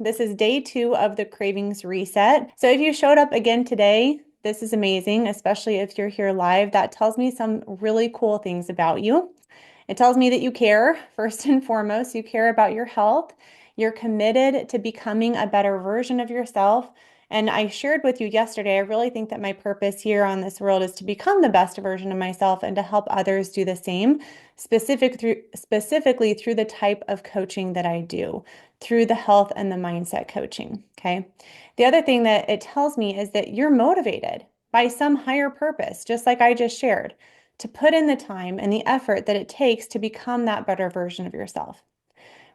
This is day 2 of the Cravings reset. So if you showed up again today, this is amazing, especially if you're here live. That tells me some really cool things about you. It tells me that you care, first and foremost. You care about your health. You're committed to becoming a better version of yourself. And I shared with you yesterday, I really think that my purpose here on this world is to become the best version of myself and to help others do the same, specifically through the type of coaching that I do, through the health and the mindset coaching. Okay. The other thing that it tells me is that you're motivated by some higher purpose, just like I just shared, to put in the time and the effort that it takes to become that better version of yourself.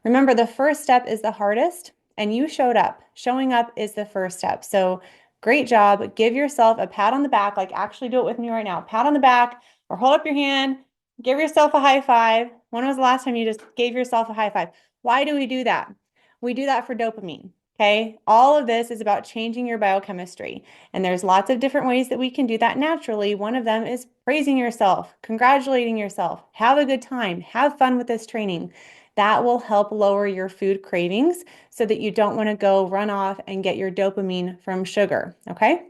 Remember, the first step is the hardest, and you showed up. Showing up is the first step. So great job. Give yourself a pat on the back, like actually do it with me right now. Pat on the back or hold up your hand, give yourself a high five. When was the last time you just gave yourself a high five? Why do we do that? We do that for dopamine. Okay. All of this is about changing your biochemistry. And there's lots of different ways that we can do that naturally. One of them is praising yourself, congratulating yourself, have a good time, have fun with this training. That will help lower your food cravings so that you don't want to go run off and get your dopamine from sugar. Okay.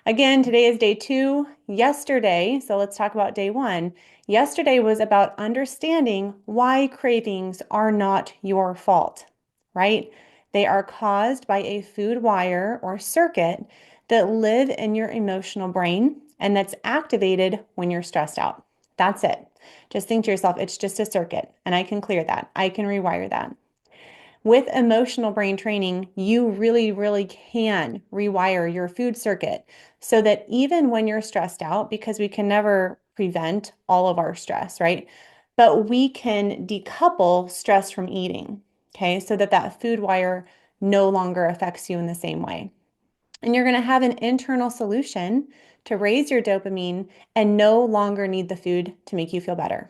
Again, today is day 2. Yesterday, so let's talk about day 1. Yesterday was about understanding why cravings are not your fault, right? They are caused by a food wire or circuit that live in your emotional brain and that's activated when you're stressed out. That's it. Just think to yourself, it's just a circuit, and I can clear that. I can rewire that. With emotional brain training, you really, really can rewire your food circuit so that even when you're stressed out, because we can never prevent all of our stress, right? But we can decouple stress from eating, okay? So that that food wire no longer affects you in the same way. And you're going to have an internal solution to raise your dopamine and no longer need the food to make you feel better.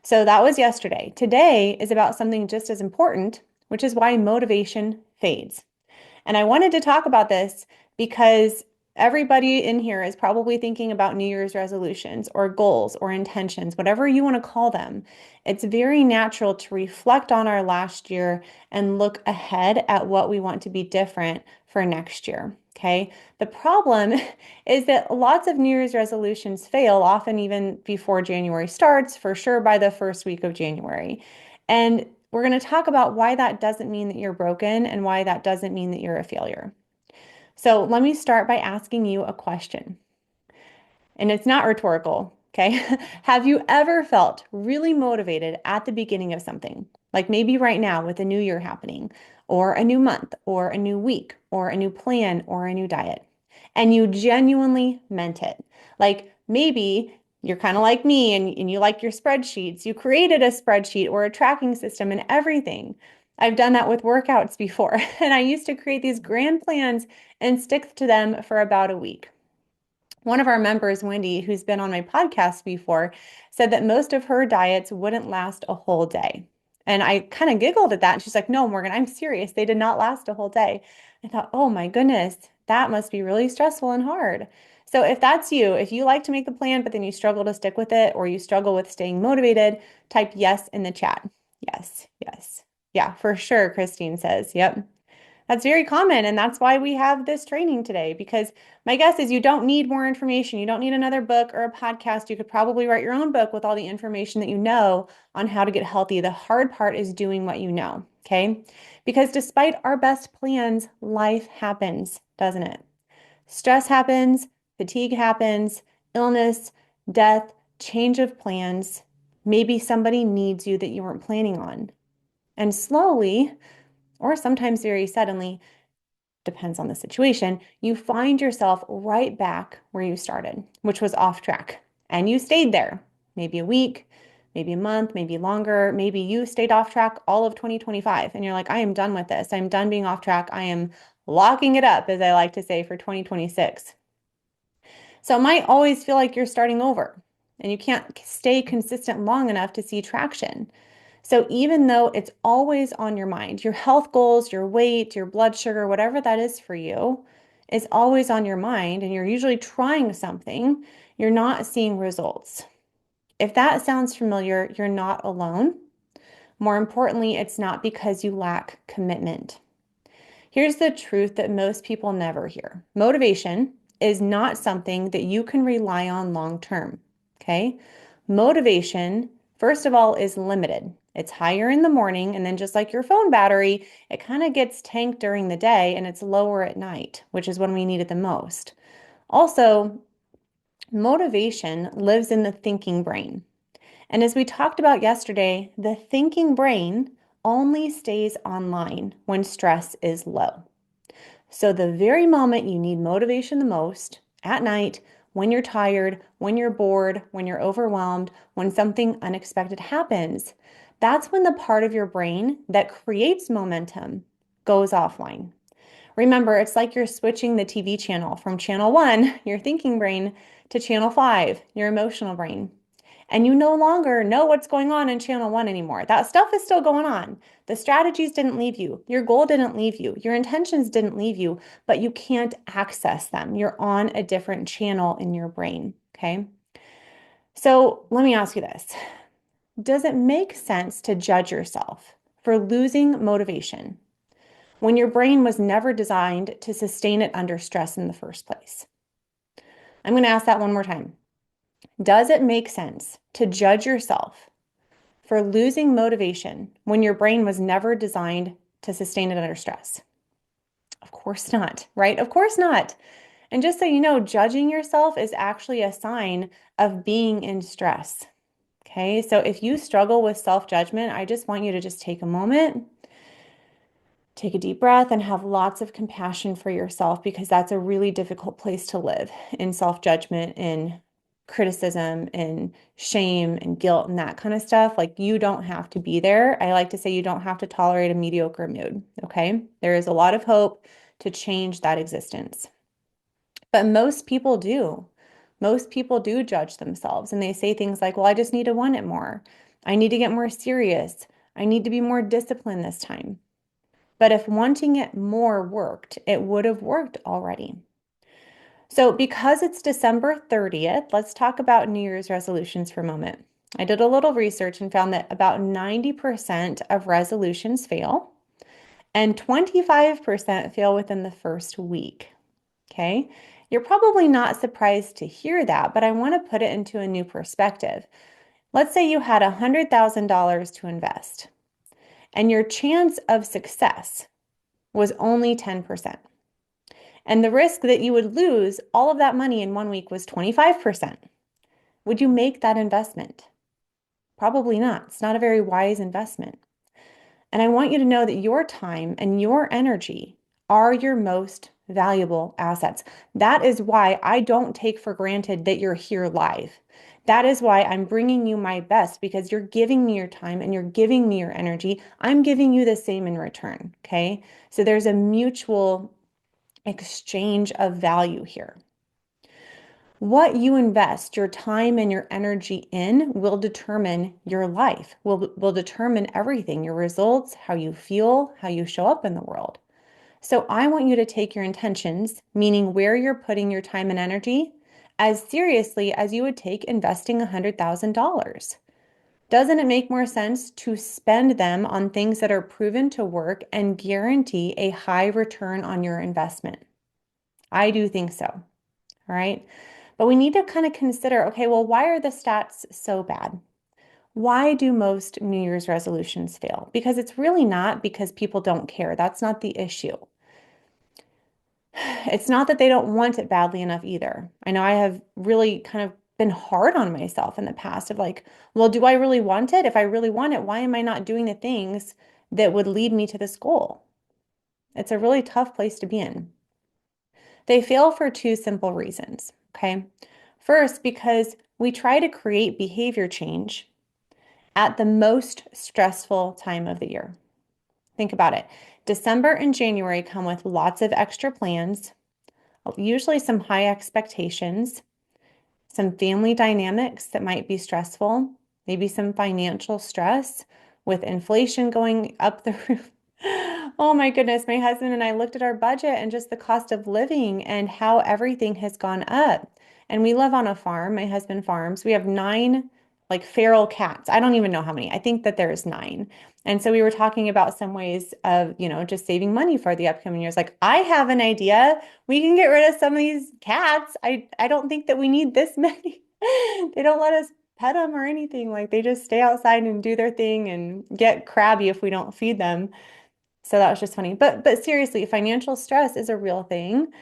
So that was yesterday. Today is about something just as important, which is why motivation fades. And I wanted to talk about this because everybody in here is probably thinking about New Year's resolutions or goals or intentions, whatever you want to call them. It's very natural to reflect on our last year and look ahead at what we want to be different for next year. Okay. The problem is that lots of New Year's resolutions fail, often even before January starts, for sure by the first week of January. And we're going to talk about why that doesn't mean that you're broken and why that doesn't mean that you're a failure. So let me start by asking you a question. And it's not rhetorical, okay? Have you ever felt really motivated at the beginning of something? Like maybe right now with a new year happening, or a new month, or a new week, or a new plan, or a new diet. And you genuinely meant it. Like maybe you're kind of like me and you like your spreadsheets. You created a spreadsheet or a tracking system and everything. I've done that with workouts before. And I used to create these grand plans and stick to them for about a week. One of our members, Wendy, who's been on my podcast before, said that most of her diets wouldn't last a whole day. And I kind of giggled at that. And she's like, no, Morgan, I'm serious. They did not last a whole day. I thought, oh my goodness, that must be really stressful and hard. So if that's you, if you like to make the plan, but then you struggle to stick with it, or you struggle with staying motivated, type yes in the chat. Yes, yes. Yeah, for sure, Christine says. Yep. That's very common, and that's why we have this training today, because my guess is you don't need more information. You don't need another book or a podcast. You could probably write your own book with all the information that you know on how to get healthy. The hard part is doing what you know, okay? Because despite our best plans, life happens, doesn't it? Stress happens, fatigue happens, illness, death, change of plans. Maybe somebody needs you that you weren't planning on. And slowly, or sometimes very suddenly, depends on the situation, you find yourself right back where you started, which was off track. And you stayed there, maybe a week, maybe a month, maybe longer. Maybe you stayed off track all of 2025 and you're like, I am done with this. I'm done being off track. I am locking it up, as I like to say, for 2026. So it might always feel like you're starting over and you can't stay consistent long enough to see traction. So even though it's always on your mind, your health goals, your weight, your blood sugar, whatever that is for you, is always on your mind, and you're usually trying something, you're not seeing results. If that sounds familiar, you're not alone. More importantly, it's not because you lack commitment. Here's the truth that most people never hear. Motivation is not something that you can rely on long term. Okay. Motivation, first of all, is limited. It's higher in the morning, and then just like your phone battery, it kind of gets tanked during the day and it's lower at night, which is when we need it the most. Also, motivation lives in the thinking brain. And as we talked about yesterday, the thinking brain only stays online when stress is low. So, the very moment you need motivation the most, at night, when you're tired, when you're bored, when you're overwhelmed, when something unexpected happens, that's when the part of your brain that creates momentum goes offline. Remember, it's like you're switching the TV channel from channel one, your thinking brain, to channel five, your emotional brain. And you no longer know what's going on in channel one anymore. That stuff is still going on. The strategies didn't leave you. Your goal didn't leave you. Your intentions didn't leave you, but you can't access them. You're on a different channel in your brain. Okay. So let me ask you this. Does it make sense to judge yourself for losing motivation when your brain was never designed to sustain it under stress in the first place? I'm going to ask that one more time. Does it make sense to judge yourself for losing motivation when your brain was never designed to sustain it under stress? Of course not, right? Of course not. And just so you know, judging yourself is actually a sign of being in stress. Okay, so if you struggle with self-judgment, I just want you to just take a moment, take a deep breath, and have lots of compassion for yourself, because that's a really difficult place to live, in self-judgment, in criticism, in shame and guilt and that kind of stuff. Like, you don't have to be there. I like to say you don't have to tolerate a mediocre mood. Okay, there is a lot of hope to change that existence. But most people do. Most people do judge themselves, and they say things like, well, I just need to want it more. I need to get more serious. I need to be more disciplined this time. But if wanting it more worked, it would have worked already. So, because it's December 30th, let's talk about New Year's resolutions for a moment. I did a little research and found that about 90% of resolutions fail, and 25% fail within the first week. Okay. You're probably not surprised to hear that, but I want to put it into a new perspective. Let's say you had $100,000 to invest, and your chance of success was only 10%. And the risk that you would lose all of that money in 1 week was 25%. Would you make that investment? Probably not. It's not a very wise investment. And I want you to know that your time and your energy are your most valuable assets. That is why I don't take for granted that you're here live. That is why I'm bringing you my best, because you're giving me your time and you're giving me your energy. I'm giving you the same in return. Okay. So there's a mutual exchange of value here. What you invest your time and your energy in will determine your life, will determine everything, your results, how you feel, how you show up in the world. So I want you to take your intentions, meaning where you're putting your time and energy, as seriously as you would take investing $100,000. Doesn't it make more sense to spend them on things that are proven to work and guarantee a high return on your investment? I do think so. All right. But we need to kind of consider, okay, well, why are the stats so bad? Why do most New Year's resolutions fail? Because it's really not because people don't care. That's not the issue. It's not that they don't want it badly enough either. I know I have really kind of been hard on myself in the past of like, well, do I really want it? If I really want it, why am I not doing the things that would lead me to this goal? It's a really tough place to be in. They fail for two simple reasons, okay? First, because we try to create behavior change at the most stressful time of the year. Think about it. December and January come with lots of extra plans, usually some high expectations, some family dynamics that might be stressful, maybe some financial stress with inflation going up the roof. Oh my goodness, my husband and I looked at our budget and just the cost of living and how everything has gone up. And we live on a farm. My husband farms. We have 9 like feral cats. I don't even know how many. I think that there's nine. And so we were talking about some ways of, just saving money for the upcoming years. Like, I have an idea. We can get rid of some of these cats. I don't think that we need this many. They don't let us pet them or anything. Like, they just stay outside and do their thing and get crabby if we don't feed them. So that was just funny. But seriously, financial stress is a real thing.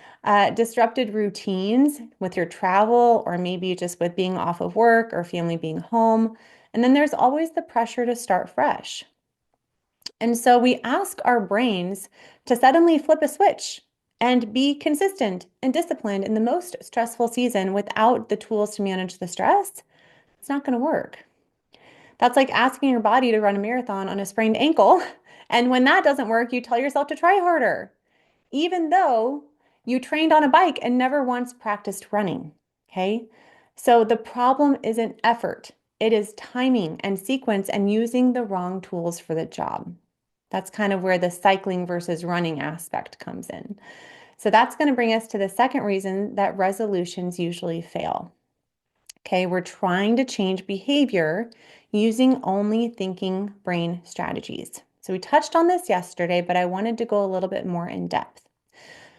Disrupted routines with your travel, or maybe just with being off of work or family being home. And then there's always the pressure to start fresh. And so we ask our brains to suddenly flip a switch and be consistent and disciplined in the most stressful season without the tools to manage the stress. It's not going to work. That's like asking your body to run a marathon on a sprained ankle. And when that doesn't work, you tell yourself to try harder, even though you trained on a bike and never once practiced running. Okay. So the problem isn't effort, it is timing and sequence and using the wrong tools for the job. That's kind of where the cycling versus running aspect comes in. So that's going to bring us to the second reason that resolutions usually fail. Okay, we're trying to change behavior using only thinking brain strategies. So we touched on this yesterday, but I wanted to go a little bit more in depth.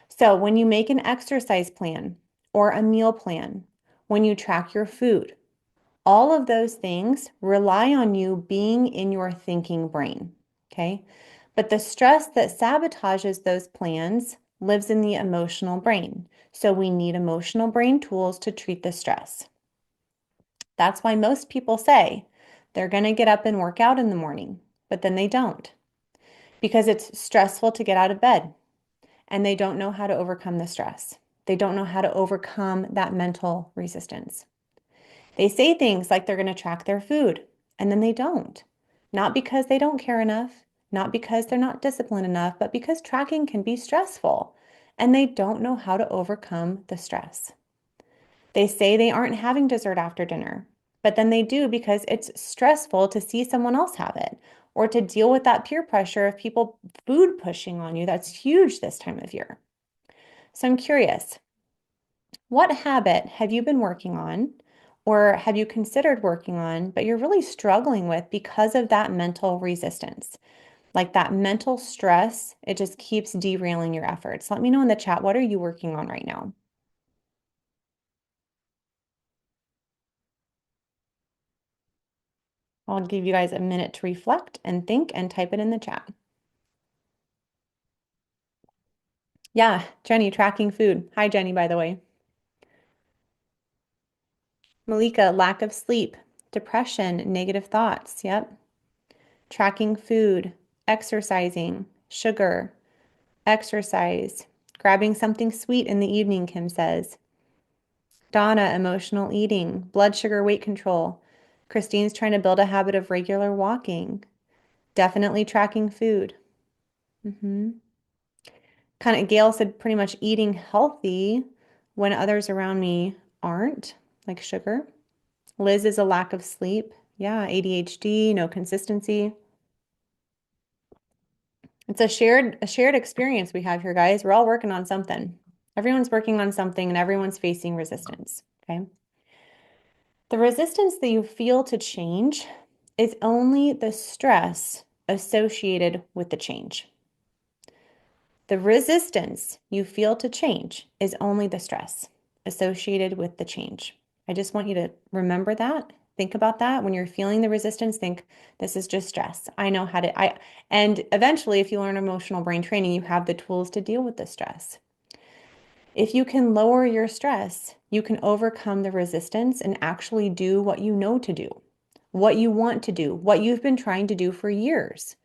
So when you make an exercise plan or a meal plan, when you track your food, all of those things rely on you being in your thinking brain. Okay, but the stress that sabotages those plans lives in the emotional brain. So we need emotional brain tools to treat the stress. That's why most people say they're going to get up and work out in the morning, but then they don't because it's stressful to get out of bed and they don't know how to overcome the stress. They don't know how to overcome that mental resistance. They say things like they're going to track their food and then they don't. Not because they don't care enough, not because they're not disciplined enough, but because tracking can be stressful and they don't know how to overcome the stress. They say they aren't having dessert after dinner, but then they do because it's stressful to see someone else have it or to deal with that peer pressure of people food pushing on you. That's huge this time of year. So I'm curious, what habit have you been working on or have you considered working on, but you're really struggling with because of that mental resistance? Like that mental stress, it just keeps derailing your efforts. Let me know in the chat, what are you working on right now? I'll give you guys a minute to reflect and think and type it in the chat. Yeah, Jenny, tracking food. Hi, Jenny, by the way. Malika, lack of sleep, depression, negative thoughts. Yep. Tracking food, exercising, sugar, exercise, grabbing something sweet in the evening, Kim says. Donna, emotional eating, blood sugar, weight control. Christine's trying to build a habit of regular walking. Definitely tracking food. Kind of, Gail said pretty much eating healthy when others around me aren't, like sugar. Liz is a lack of sleep. Yeah, ADHD, no consistency. It's a shared experience we have here, guys. We're all working on something. Everyone's working on something and everyone's facing resistance. Okay. The resistance that you feel to change is only the stress associated with the change. The resistance you feel to change is only the stress associated with the change. I just want you to remember that. Think about that. When you're feeling the resistance, think this is just stress. I know how to, and eventually, if you learn emotional brain training, you have the tools to deal with the stress. If you can lower your stress, you can overcome the resistance and actually do what you know to do, what you want to do, what you've been trying to do for years.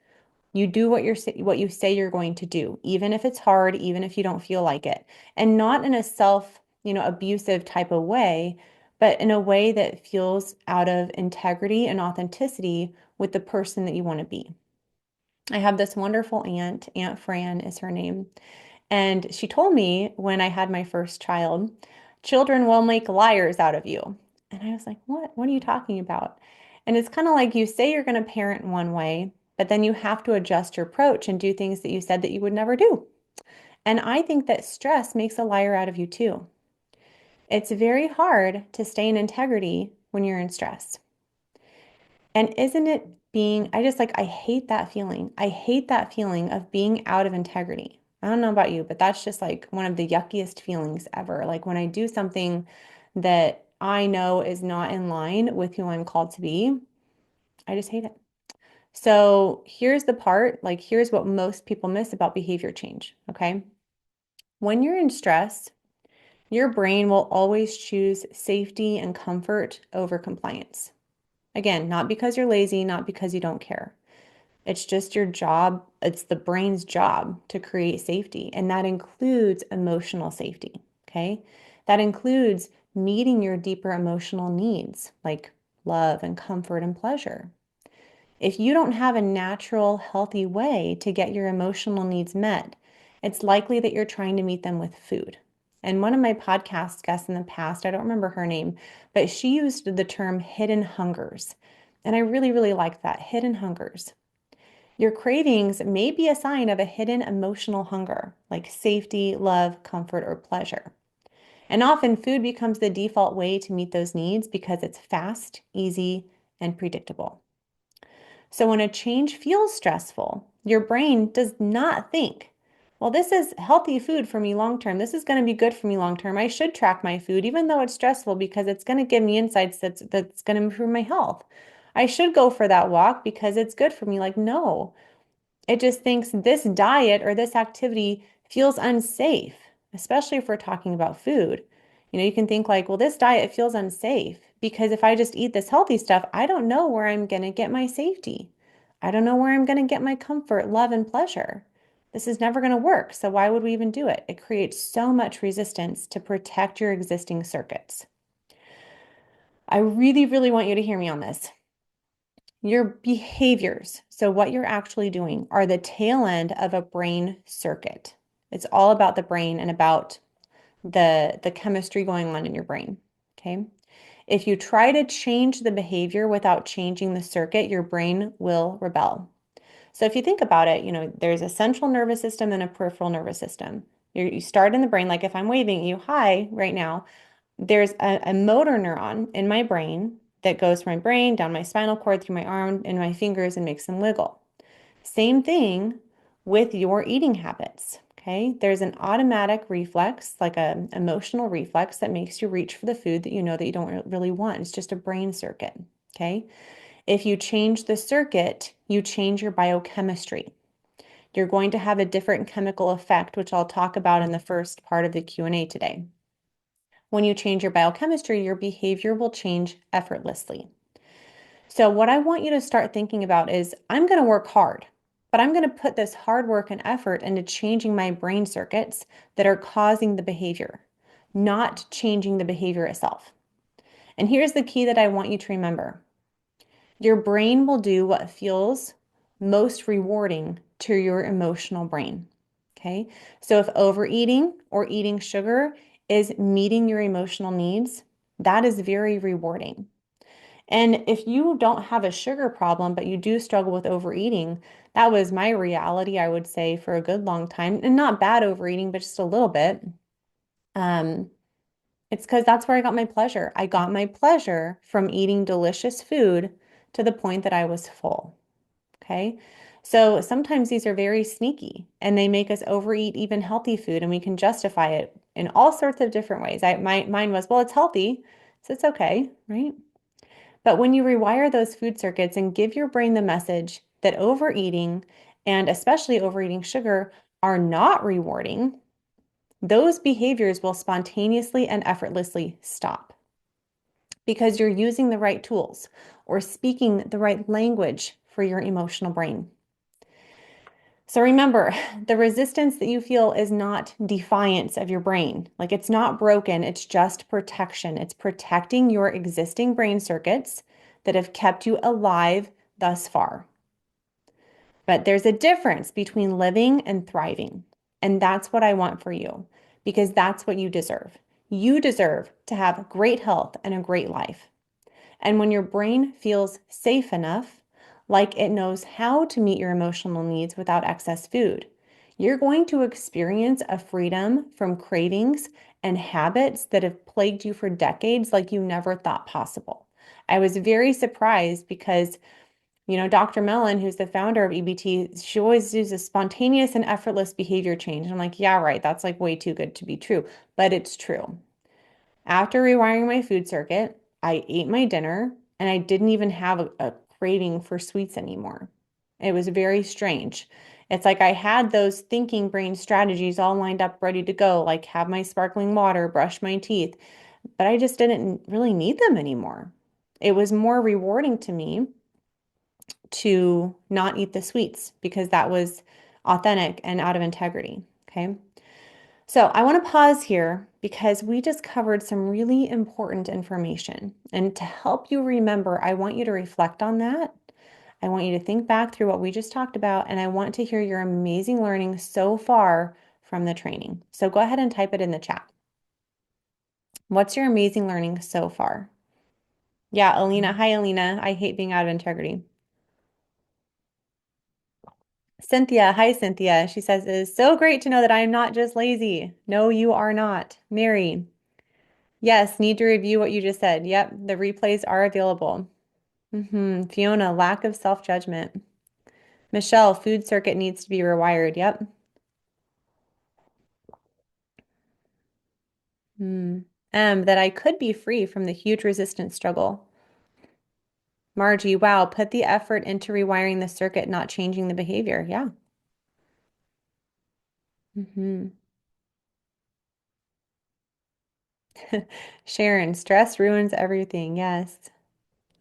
You do what you say you're going to do, even if it's hard, even if you don't feel like it, and not in a abusive type of way, but in a way that feels out of integrity and authenticity with the person that you want to be. I have this wonderful aunt, Aunt Fran is her name, and she told me when I had my first child, children will make liars out of you. And I was like, what? What are you talking about? And it's kind of like you say you're going to parent one way, but then you have to adjust your approach and do things that you said that you would never do. And I think that stress makes a liar out of you too. It's very hard to stay in integrity when you're in stress. And isn't it being, I just like, I hate that feeling. I hate that feeling of being out of integrity. I don't know about you, but that's just like one of the yuckiest feelings ever. Like when I do something that I know is not in line with who I'm called to be, I just hate it. So here's the part, like, here's what most people miss about behavior change, okay? When you're in stress, your brain will always choose safety and comfort over compliance. Again, not because you're lazy, not because you don't care. It's just your job. It's the brain's job to create safety. And that includes emotional safety. Okay. That includes meeting your deeper emotional needs like love and comfort and pleasure. If you don't have a natural, healthy way to get your emotional needs met, it's likely that you're trying to meet them with food. And one of my podcast guests in the past, I don't remember her name, but she used the term hidden hungers. And I really, really like that, hidden hungers. Your cravings may be a sign of a hidden emotional hunger, like safety, love, comfort, or pleasure. And often food becomes the default way to meet those needs because it's fast, easy, and predictable. So when a change feels stressful, your brain does not think, well, this is healthy food for me long term. This is going to be good for me long term. I should track my food, even though it's stressful, because it's going to give me insights that's going to improve my health. I should go for that walk because it's good for me. Like, no, it just thinks this diet or this activity feels unsafe, especially if we're talking about food. You can think like, well, this diet feels unsafe because if I just eat this healthy stuff, I don't know where I'm going to get my safety. I don't know where I'm going to get my comfort, love, and pleasure. This is never going to work. So why would we even do it? It creates so much resistance to protect your existing circuits. I really, really want you to hear me on this. Your behaviors, so what you're actually doing, are the tail end of a brain circuit. It's all about the brain and about the chemistry going on in your brain. Okay. If you try to change the behavior without changing the circuit, your brain will rebel. So if you think about it, there's a central nervous system and a peripheral nervous system. You start in the brain, like if I'm waving at you hi right now, there's a motor neuron in my brain that goes from my brain down my spinal cord through my arm and my fingers and makes them wiggle. Same thing with your eating habits. Okay. There's an automatic reflex, like an emotional reflex that makes you reach for the food that you know that you don't really want. It's just a brain circuit. Okay. If you change the circuit, you change your biochemistry. You're going to have a different chemical effect, which I'll talk about in the first part of the Q&A today. When you change your biochemistry, your behavior will change effortlessly. So what I want you to start thinking about is I'm going to work hard, but I'm going to put this hard work and effort into changing my brain circuits that are causing the behavior, not changing the behavior itself. And here's the key that I want you to remember. Your brain will do what feels most rewarding to your emotional brain. Okay. So if overeating or eating sugar is meeting your emotional needs, that is very rewarding. And if you don't have a sugar problem, but you do struggle with overeating, that was my reality, I would say, for a good long time. And not bad overeating, but just a little bit. Um, it's because that's where I got my pleasure. I got my pleasure from eating delicious food to the point that I was full. Okay. So sometimes these are very sneaky and they make us overeat even healthy food and we can justify it in all sorts of different ways. Mine was, well, it's healthy, so it's okay, right? But when you rewire those food circuits and give your brain the message that overeating and especially overeating sugar are not rewarding, those behaviors will spontaneously and effortlessly stop because you're using the right tools or speaking the right language for your emotional brain. So remember, the resistance that you feel is not defiance of your brain. Like it's not broken, it's just protection. It's protecting your existing brain circuits that have kept you alive thus far. But there's a difference between living and thriving. And that's what I want for you because that's what you deserve. You deserve to have great health and a great life. And when your brain feels safe enough, like it knows how to meet your emotional needs without excess food, you're going to experience a freedom from cravings and habits that have plagued you for decades like you never thought possible. I was very surprised because, Dr. Mellon, who's the founder of EBT, she always uses spontaneous and effortless behavior change. And I'm like, yeah, right. That's like way too good to be true, but it's true. After rewiring my food circuit, I ate my dinner and I didn't even have a craving for sweets anymore. It was very strange. It's like I had those thinking brain strategies all lined up, ready to go, like have my sparkling water, brush my teeth, but I just didn't really need them anymore. It was more rewarding to me to not eat the sweets because that was authentic and out of integrity. Okay. So I want to pause here because we just covered some really important information. And to help you remember, I want you to reflect on that. I want you to think back through what we just talked about, and I want to hear your amazing learning so far from the training. So go ahead and type it in the chat. What's your amazing learning so far? Yeah, Alina. Hi, Alina. I hate being out of integrity. Cynthia. Hi, Cynthia. She says, it is so great to know that I am not just lazy. No, you are not. Mary. Yes, need to review what you just said. Yep, the replays are available. Fiona, lack of self-judgment. Michelle, food circuit needs to be rewired. Yep. That I could be free from the huge resistance struggle. Margie, wow, put the effort into rewiring the circuit, not changing the behavior. Yeah. hmm Sharon, stress ruins everything. Yes.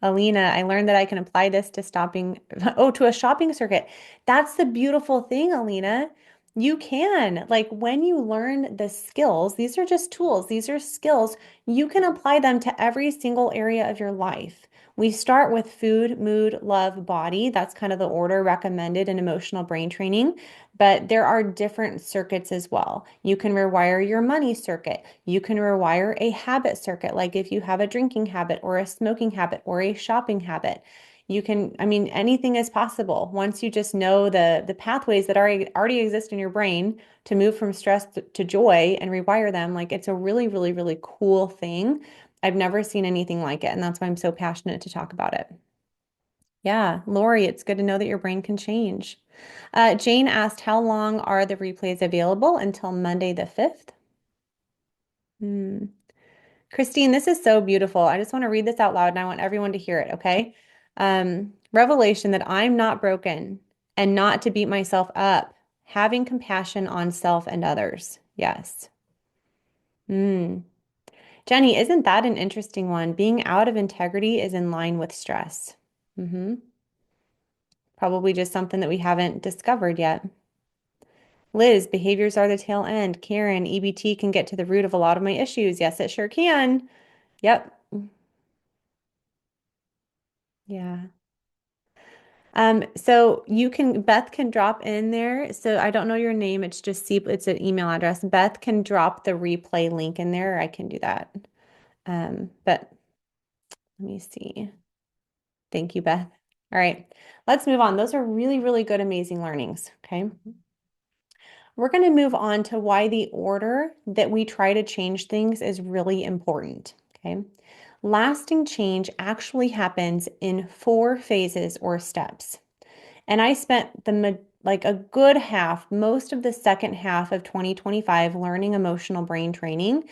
Alina, I learned that I can apply this to stopping, oh, to a shopping circuit. That's the beautiful thing, Alina. You can, like, when you learn the skills, these are just tools, these are skills, you can apply them to every single area of your life. We start with food, mood, love, body. That's kind of the order recommended in emotional brain training. But there are different circuits as well. You can rewire your money circuit. You can rewire a habit circuit, like if you have a drinking habit or a smoking habit or a shopping habit. You can, I mean, anything is possible once you just know the pathways that already exist in your brain to move from stress to joy and rewire them. Like it's a really, really, really cool thing. I've never seen anything like it, and that's why I'm so passionate to talk about it. Yeah, Lori, it's good to know that your brain can change. Jane asked, how long are the replays available? Until Monday the 5th? Hmm. Christine, this is so beautiful. I just want to read this out loud and I want everyone to hear it, okay? Revelation that I'm not broken and not to beat myself up, having compassion on self and others. Yes. Mm. Jenny, isn't that an interesting one? Being out of integrity is in line with stress. hmm Probably just something that we haven't discovered yet. Liz, behaviors are the tail end. Karen, EBT can get to the root of a lot of my issues. Yes, it sure can. Yep. Yeah. So you can, Beth can drop in there. So I don't know your name. It's just it's an email address. Beth can drop the replay link in there. I can do that. But let me see. Thank you, Beth. All right, let's move on. Those are really, really good, amazing learnings. Okay. We're going to move on to why the order that we try to change things is really important. Okay. Lasting change actually happens in 4 phases or steps. And I spent like a good half, most of the second half of 2025 learning emotional brain training.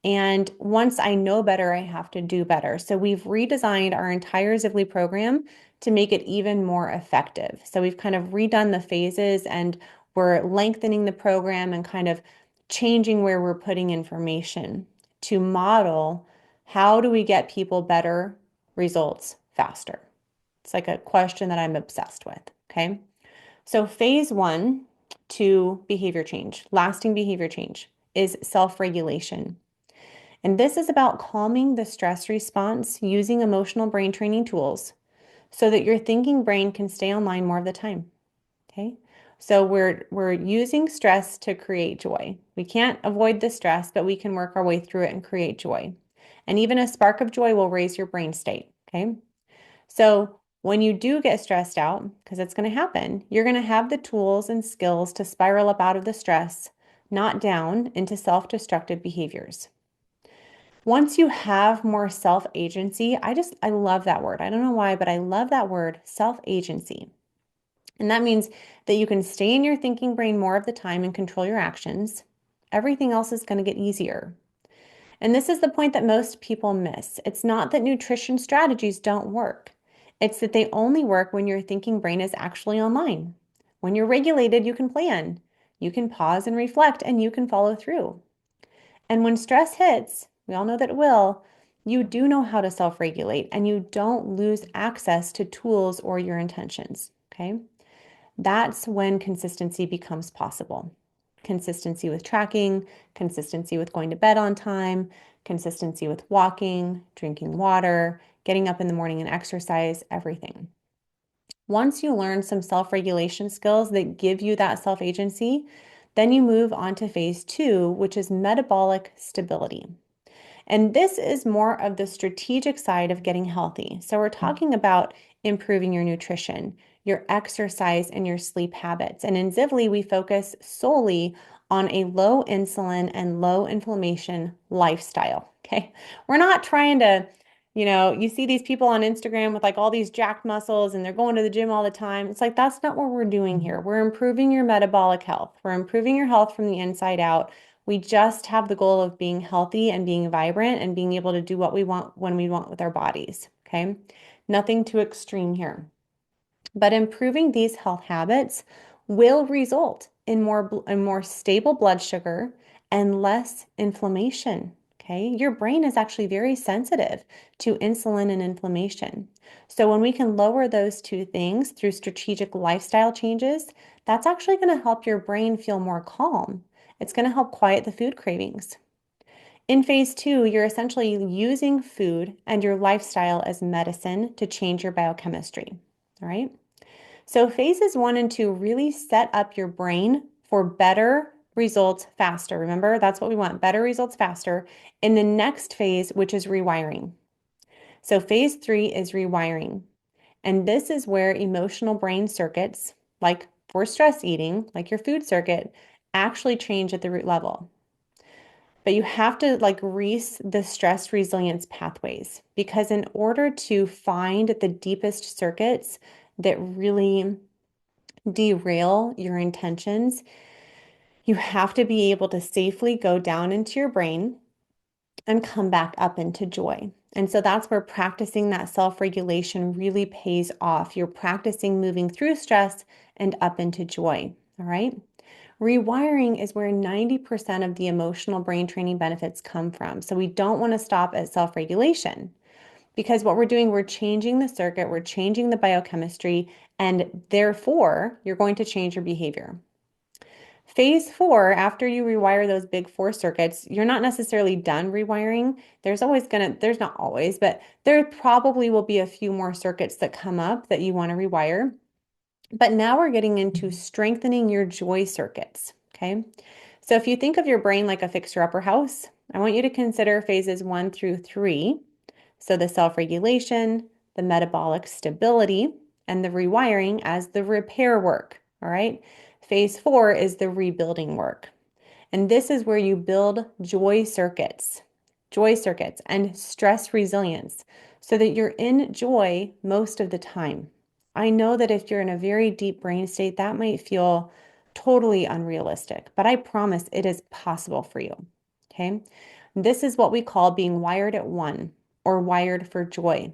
And once I know better, I have to do better. So we've redesigned our entire Zivley program to make it even more effective. So we've kind of redone the phases and we're lengthening the program and kind of changing where we're putting information to model how do we get people better results faster. It's like a question that I'm obsessed with. Okay. So, phase one to behavior change, lasting behavior change, is self regulation. And this is about calming the stress response using emotional brain training tools so that your thinking brain can stay online more of the time. Okay. So we're using stress to create joy. We can't avoid the stress, but we can work our way through it and create joy. And even a spark of joy will raise your brain state. Okay. So when you do get stressed out, because it's going to happen, you're going to have the tools and skills to spiral up out of the stress, not down into self-destructive behaviors. Once you have more self-agency, I love that word. I don't know why, but I love that word, self-agency. And that means that you can stay in your thinking brain more of the time and control your actions. Everything else is going to get easier. And this is the point that most people miss. It's not that nutrition strategies don't work. It's that they only work when your thinking brain is actually online. When you're regulated, you can plan, you can pause and reflect, and you can follow through. And when stress hits, we all know that it will, you do know how to self-regulate and you don't lose access to tools or your intentions, okay? That's when consistency becomes possible. Consistency with tracking, consistency with going to bed on time, consistency with walking, drinking water, getting up in the morning and exercise, everything. Once you learn some self-regulation skills that give you that self-agency, then you move on to phase 2, which is metabolic stability. And this is more of the strategic side of getting healthy. So we're talking about improving your nutrition, your exercise, and your sleep habits. And in Zivli, we focus solely on a low insulin and low inflammation lifestyle. Okay. We're not trying to, you see these people on Instagram with like all these jacked muscles and they're going to the gym all the time. It's like, that's not what we're doing here. We're improving your metabolic health. We're improving your health from the inside out. We just have the goal of being healthy and being vibrant and being able to do what we want when we want with our bodies. Okay. Nothing too extreme here. But improving these health habits will result in more stable blood sugar and less inflammation. Okay. Your brain is actually very sensitive to insulin and inflammation. So when we can lower those two things through strategic lifestyle changes, that's actually going to help your brain feel more calm. It's going to help quiet the food cravings. In phase 2, you're essentially using food and your lifestyle as medicine to change your biochemistry. All right. So phases 1 and 2 really set up your brain for better results faster. Remember, that's what we want, better results faster in the next phase, which is rewiring. So phase 3 is rewiring. And this is where emotional brain circuits, like for stress eating, like your food circuit, actually change at the root level. But you have to like grease the stress resilience pathways because in order to find the deepest circuits that really derail your intentions, you have to be able to safely go down into your brain and come back up into joy. And so that's where practicing that self-regulation really pays off. You're practicing moving through stress and up into joy. All right. Rewiring is where 90% of the emotional brain training benefits come from. So we don't want to stop at self-regulation because what we're doing, we're changing the circuit, we're changing the biochemistry, and therefore you're going to change your behavior. Phase 4, after you rewire those big 4 circuits, you're not necessarily done rewiring. There's not always, but there probably will be a few more circuits that come up that you want to rewire. But now we're getting into strengthening your joy circuits, okay? So if you think of your brain like a fixer-upper house, I want you to consider phases 1 through 3. So the self-regulation, the metabolic stability, and the rewiring as the repair work, all right? Phase 4 is the rebuilding work. And this is where you build joy circuits and stress resilience so that you're in joy most of the time. I know that if you're in a very deep brain state, that might feel totally unrealistic, but I promise it is possible for you. Okay. This is what we call being wired at 1 or wired for joy.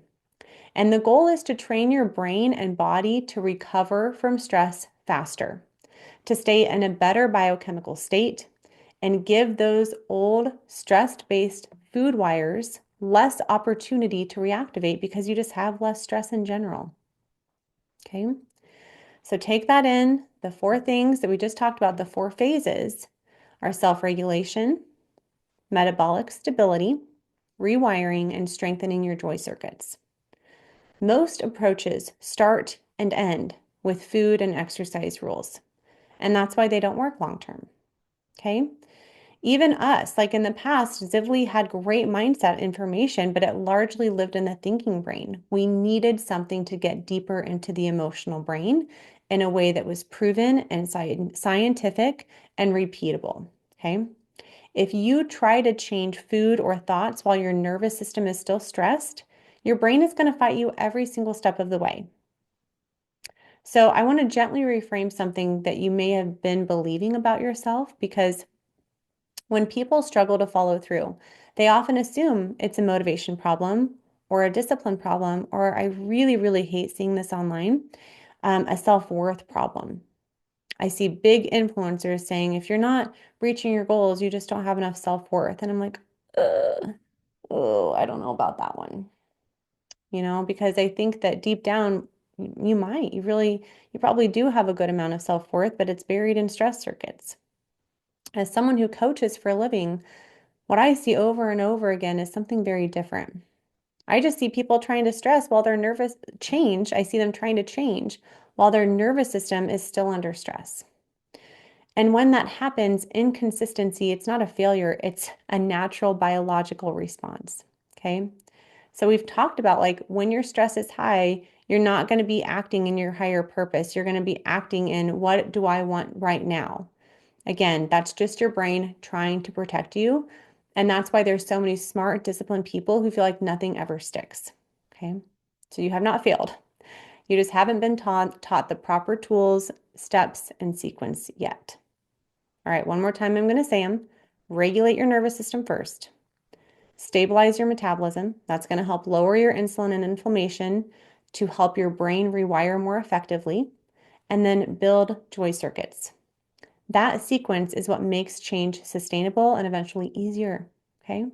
And the goal is to train your brain and body to recover from stress faster, to stay in a better biochemical state, and give those old stress-based food wires less opportunity to reactivate because you just have less stress in general. Okay, so take that in. The 4 things that we just talked about, the 4 phases, are self-regulation, metabolic stability, rewiring, and strengthening your joy circuits. Most approaches start and end with food and exercise rules, and that's why they don't work long term. Okay. Even us, like in the past, Zivli had great mindset information, but it largely lived in the thinking brain. We needed something to get deeper into the emotional brain in a way that was proven and scientific and repeatable. Okay. If you try to change food or thoughts while your nervous system is still stressed, your brain is going to fight you every single step of the way. So I want to gently reframe something that you may have been believing about yourself, because when people struggle to follow through, they often assume it's a motivation problem or a discipline problem, or I really, really hate seeing this online, a self-worth problem. I see big influencers saying, if you're not reaching your goals, you just don't have enough self-worth. And I'm like, oh, I don't know about that one, because I think that deep down, you probably do have a good amount of self-worth, but it's buried in stress circuits. As someone who coaches for a living, what I see over and over again is something very different. I just see people trying to stress while their nervous change. I see them trying to change while their nervous system is still under stress. And when that happens, inconsistency, it's not a failure, it's a natural biological response. Okay. So we've talked about, like, when your stress is high, you're not going to be acting in your higher purpose. You're going to be acting in, what do I want right now? Again, that's just your brain trying to protect you. And that's why there's so many smart, disciplined people who feel like nothing ever sticks. Okay. So you have not failed. You just haven't been taught the proper tools, steps, and sequence yet. All right, one more time, I'm going to say them. Regulate your nervous system first. Stabilize your metabolism. That's going to help lower your insulin and inflammation to help your brain rewire more effectively. And then build joy circuits. That sequence is what makes change sustainable and eventually easier. Okay.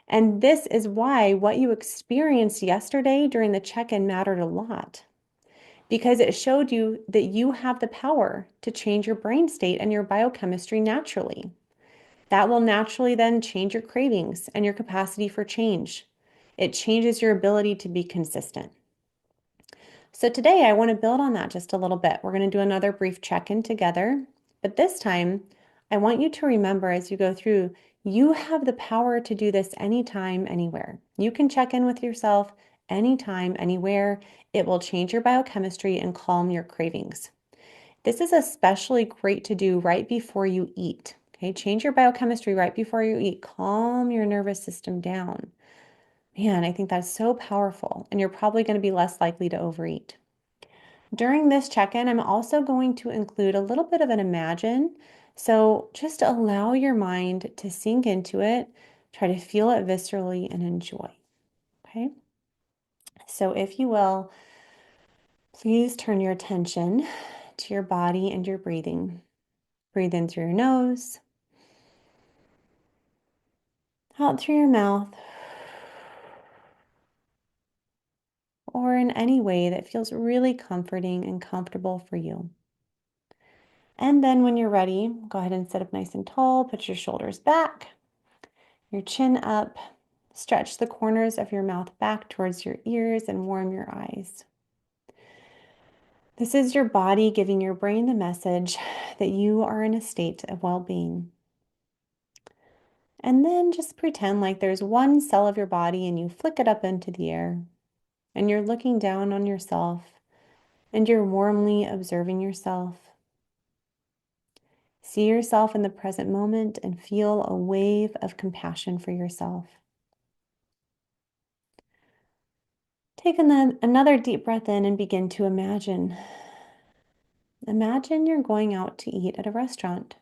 And this is why what you experienced yesterday during the check-in mattered a lot, because it showed you that you have the power to change your brain state and your biochemistry naturally. That will naturally then change your cravings and your capacity for change. It changes your ability to be consistent. So today I want to build on that just a little bit. We're going to do another brief check-in together, but this time I want you to remember, as you go through, you have the power to do this anytime, anywhere. You can check in with yourself anytime, anywhere. It will change your biochemistry and calm your cravings. This is especially great to do right before you eat. Okay, change your biochemistry right before you eat. Calm your nervous system down. Man, I think that's so powerful, and you're probably going to be less likely to overeat. During this check-in, I'm also going to include a little bit of an imagine. So just allow your mind to sink into it. Try to feel it viscerally and enjoy. Okay? So if you will, please turn your attention to your body and your breathing. Breathe in through your nose, out through your mouth, or in any way that feels really comforting and comfortable for you. And then when you're ready, go ahead and sit up nice and tall. Put your shoulders back, your chin up. Stretch the corners of your mouth back towards your ears and warm your eyes. This is your body giving your brain the message that you are in a state of well-being. And then just pretend like there's one cell of your body and you flick it up into the air. And you're looking down on yourself and you're warmly observing yourself. See yourself in the present moment and feel a wave of compassion for yourself. Take another deep breath in and begin to imagine. Imagine you're going out to eat at a restaurant.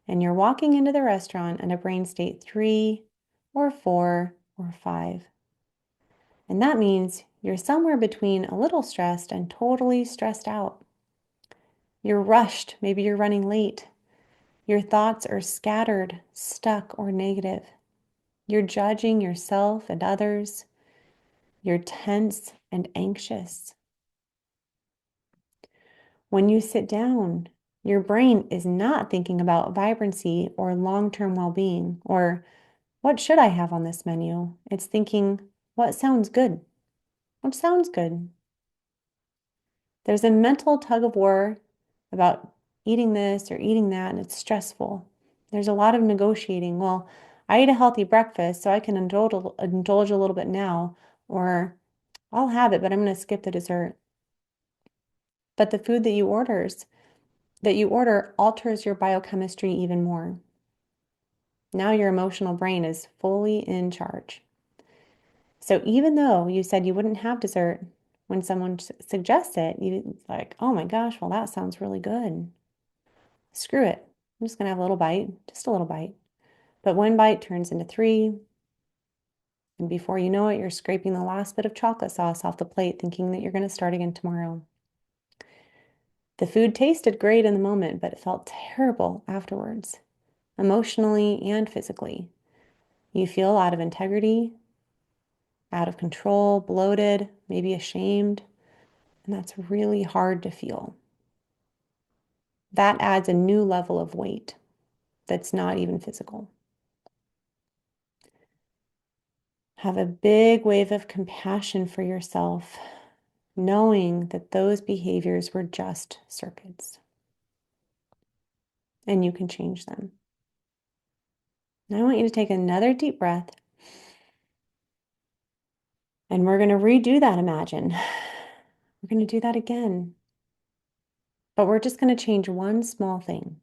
And you're walking into the restaurant at a brain state 3 or 4 or 5. And that means you're somewhere between a little stressed and totally stressed out. You're rushed, maybe you're running late. Your thoughts are scattered, stuck, or negative. You're judging yourself and others. You're tense and anxious. When you sit down, your brain is not thinking about vibrancy or long-term well-being or what should I have on this menu? It's thinking, what sounds good? What sounds good? There's a mental tug of war about eating this or eating that, and it's stressful. There's a lot of negotiating. Well, I ate a healthy breakfast, so I can indulge a little bit now, or I'll have it, but I'm going to skip the dessert. But the food that you order that you order alters your biochemistry even more. Now your emotional brain is fully in charge. So even though you said you wouldn't have dessert, when someone suggests it, you like, oh my gosh, well, that sounds really good. Screw it. I'm just going to have a little bite, just a little bite. But one bite turns into three. And before you know it, you're scraping the last bit of chocolate sauce off the plate, thinking that you're going to start again tomorrow. The food tasted great in the moment, but it felt terrible afterwards, emotionally and physically. You feel out of integrity, out of control, bloated, maybe ashamed, and that's really hard to feel. That adds a new level of weight that's not even physical. Have a big wave of compassion for yourself, knowing that those behaviors were just circuits and you can change them. Now I want you to take another deep breath and we're going to redo that, imagine. We're going to do that again, but we're just going to change one small thing.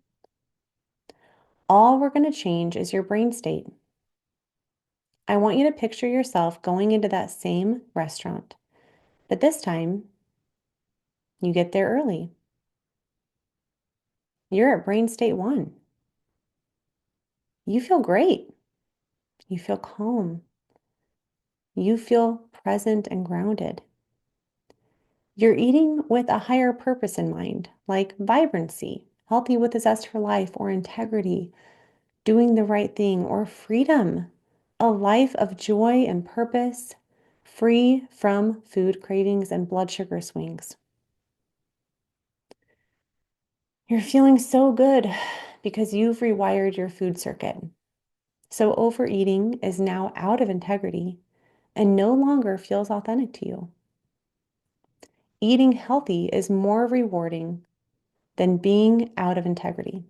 All we're going to change is your brain state. I want you to picture yourself going into that same restaurant, but this time you get there early. You're at brain state 1. You feel great. You feel calm. You feel present and grounded. You're eating with a higher purpose in mind, like vibrancy, healthy with a zest for life, or integrity, doing the right thing, or freedom, a life of joy and purpose, free from food cravings and blood sugar swings. You're feeling so good because you've rewired your food circuit. So overeating is now out of integrity and no longer feels authentic to you. Eating healthy is more rewarding than being out of integrity.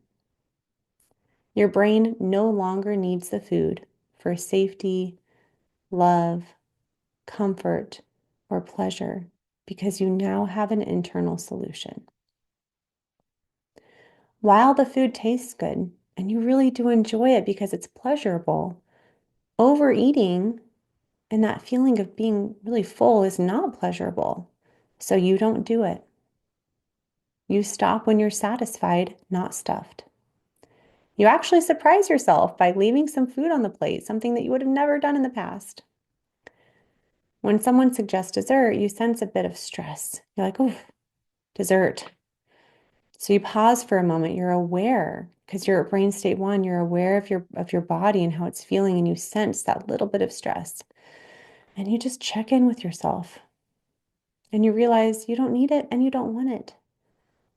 Your brain no longer needs the food for safety, love, comfort, or pleasure because you now have an internal solution. While the food tastes good and you really do enjoy it because it's pleasurable, overeating and that feeling of being really full is not pleasurable. So you don't do it. You stop when you're satisfied, not stuffed. You actually surprise yourself by leaving some food on the plate, something that you would have never done in the past. When someone suggests dessert, you sense a bit of stress. You're like, oh, dessert. So you pause for a moment. You're aware because you're at brain state 1. You're aware of your body and how it's feeling, and you sense that little bit of stress. And you just check in with yourself. And you realize you don't need it and you don't want it.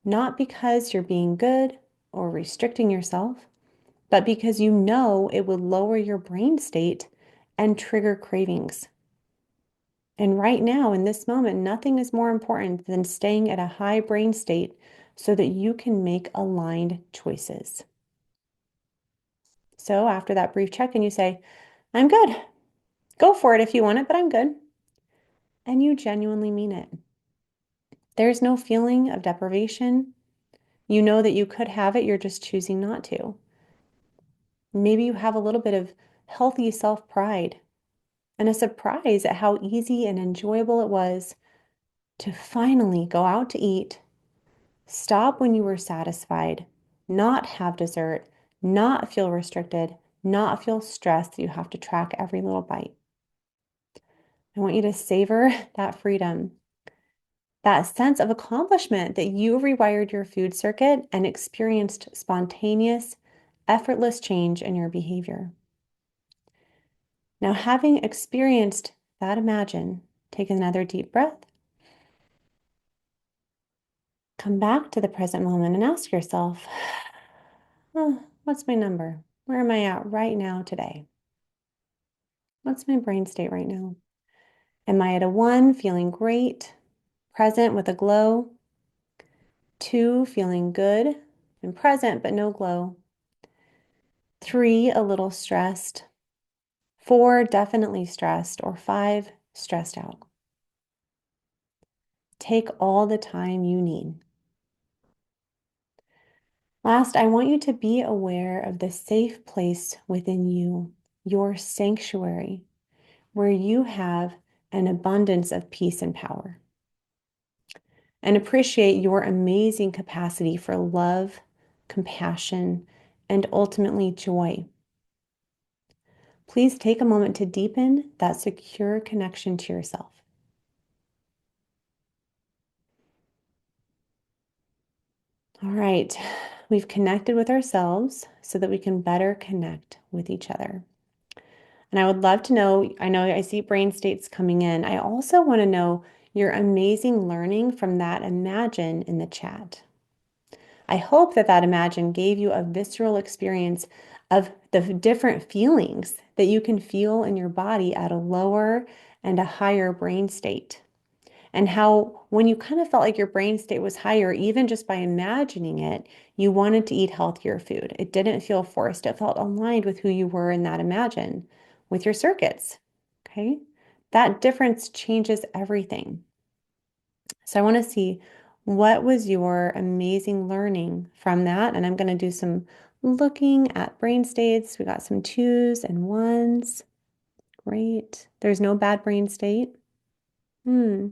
Not because you're being good or restricting yourself, but because you know it would lower your brain state and trigger cravings. And right now, in this moment, nothing is more important than staying at a high brain state so that you can make aligned choices. So after that brief check-in, you say, I'm good. Go for it if you want it, but I'm good. And you genuinely mean it. There's no feeling of deprivation. You know that you could have it, you're just choosing not to. Maybe you have a little bit of healthy self-pride and a surprise at how easy and enjoyable it was to finally go out to eat, stop when you were satisfied, not have dessert, not feel restricted, not feel stressed that you have to track every little bite. I want you to savor that freedom, that sense of accomplishment that you rewired your food circuit and experienced spontaneous, effortless change in your behavior. Now, having experienced that, imagine, take another deep breath. Come back to the present moment and ask yourself, oh, what's my number? Where am I at right now today? What's my brain state right now? Am I at a 1, feeling great, present with a glow? 2, feeling good and present but no glow? 3, a little stressed? 4, definitely stressed? Or 5, stressed out? Take all the time you need. Last, I want you to be aware of the safe place within you, your sanctuary, where you have an abundance of peace and power. And appreciate your amazing capacity for love, compassion, and ultimately joy. Please take a moment to deepen that secure connection to yourself. All right, we've connected with ourselves so that we can better connect with each other. And I would love to know, I know I see brain states coming in. I also want to know your amazing learning from that imagine in the chat. I hope that that imagine gave you a visceral experience of the different feelings that you can feel in your body at a lower and a higher brain state. And how, when you kind of felt like your brain state was higher, even just by imagining it, you wanted to eat healthier food. It didn't feel forced. It felt aligned with who you were in that imagine, with your circuits. Okay. That difference changes everything. So I want to see what was your amazing learning from that. And I'm going to do some looking at brain states. We got some twos and ones. Great. There's no bad brain state. Hmm.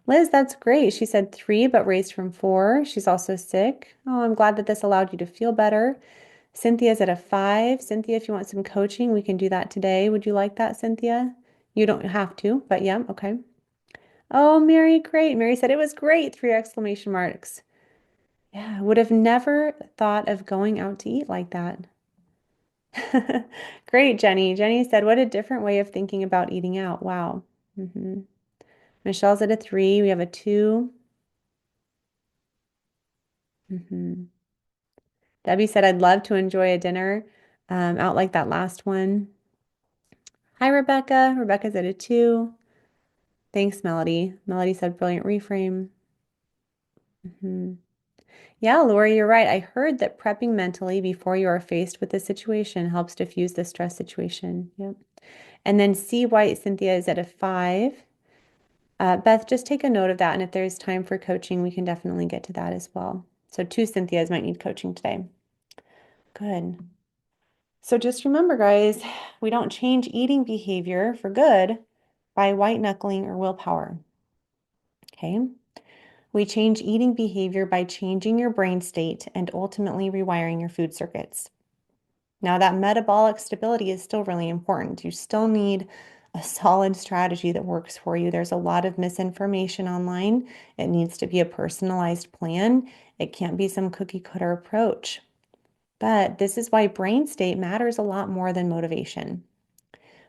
Liz, that's great. She said 3, but raised from 4. She's also sick. Oh, I'm glad that this allowed you to feel better. Cynthia's at a 5. Cynthia, if you want some coaching, we can do that today. Would you like that, Cynthia? You don't have to, but yeah, okay. Oh, Mary, great. Mary said it was great. 3 exclamation marks. Yeah, would have never thought of going out to eat like that. Great, Jenny. Jenny said, what a different way of thinking about eating out. Wow. Michelle's at a 3. We have a 2. Debbie said, I'd love to enjoy a dinner out like that last one. Hi, Rebecca. Rebecca's at a 2. Thanks, Melody. Melody said, brilliant reframe. Yeah, Lori, you're right. I heard that prepping mentally before you are faced with the situation helps diffuse the stress situation. Yep. And then C. White, Cynthia is at a 5. Beth, just take a note of that. And if there's time for coaching, we can definitely get to that as well. So 2 Cynthias might need coaching today. Good. So just remember, guys, we don't change eating behavior for good by white knuckling or willpower. Okay? We change eating behavior by changing your brain state and ultimately rewiring your food circuits. Now, that metabolic stability is still really important. You still need a solid strategy that works for you. There's a lot of misinformation online. It needs to be a personalized plan. It can't be some cookie cutter approach. But this is why brain state matters a lot more than motivation.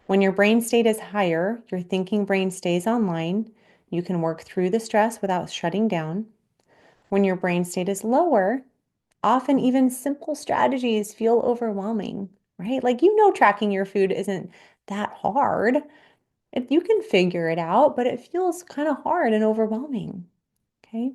When your brain state is higher, your thinking brain stays online. You can work through the stress without shutting down. When your brain state is lower, often even simple strategies feel overwhelming, right? Like, tracking your food isn't that hard. You can figure it out, but it feels kind of hard and overwhelming. Okay.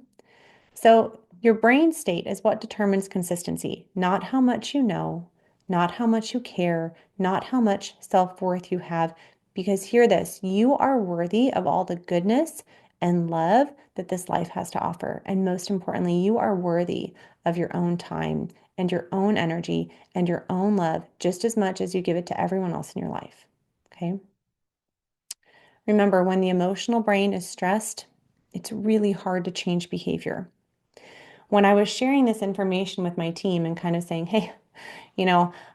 So, your brain state is what determines consistency, not how much you know, not how much you care, not how much self worth you have. Because hear this, you are worthy of all the goodness and love that this life has to offer. And most importantly, you are worthy of your own time and your own energy and your own love just as much as you give it to everyone else in your life. Okay. Remember, when the emotional brain is stressed, it's really hard to change behavior. When I was sharing this information with my team and kind of saying, hey,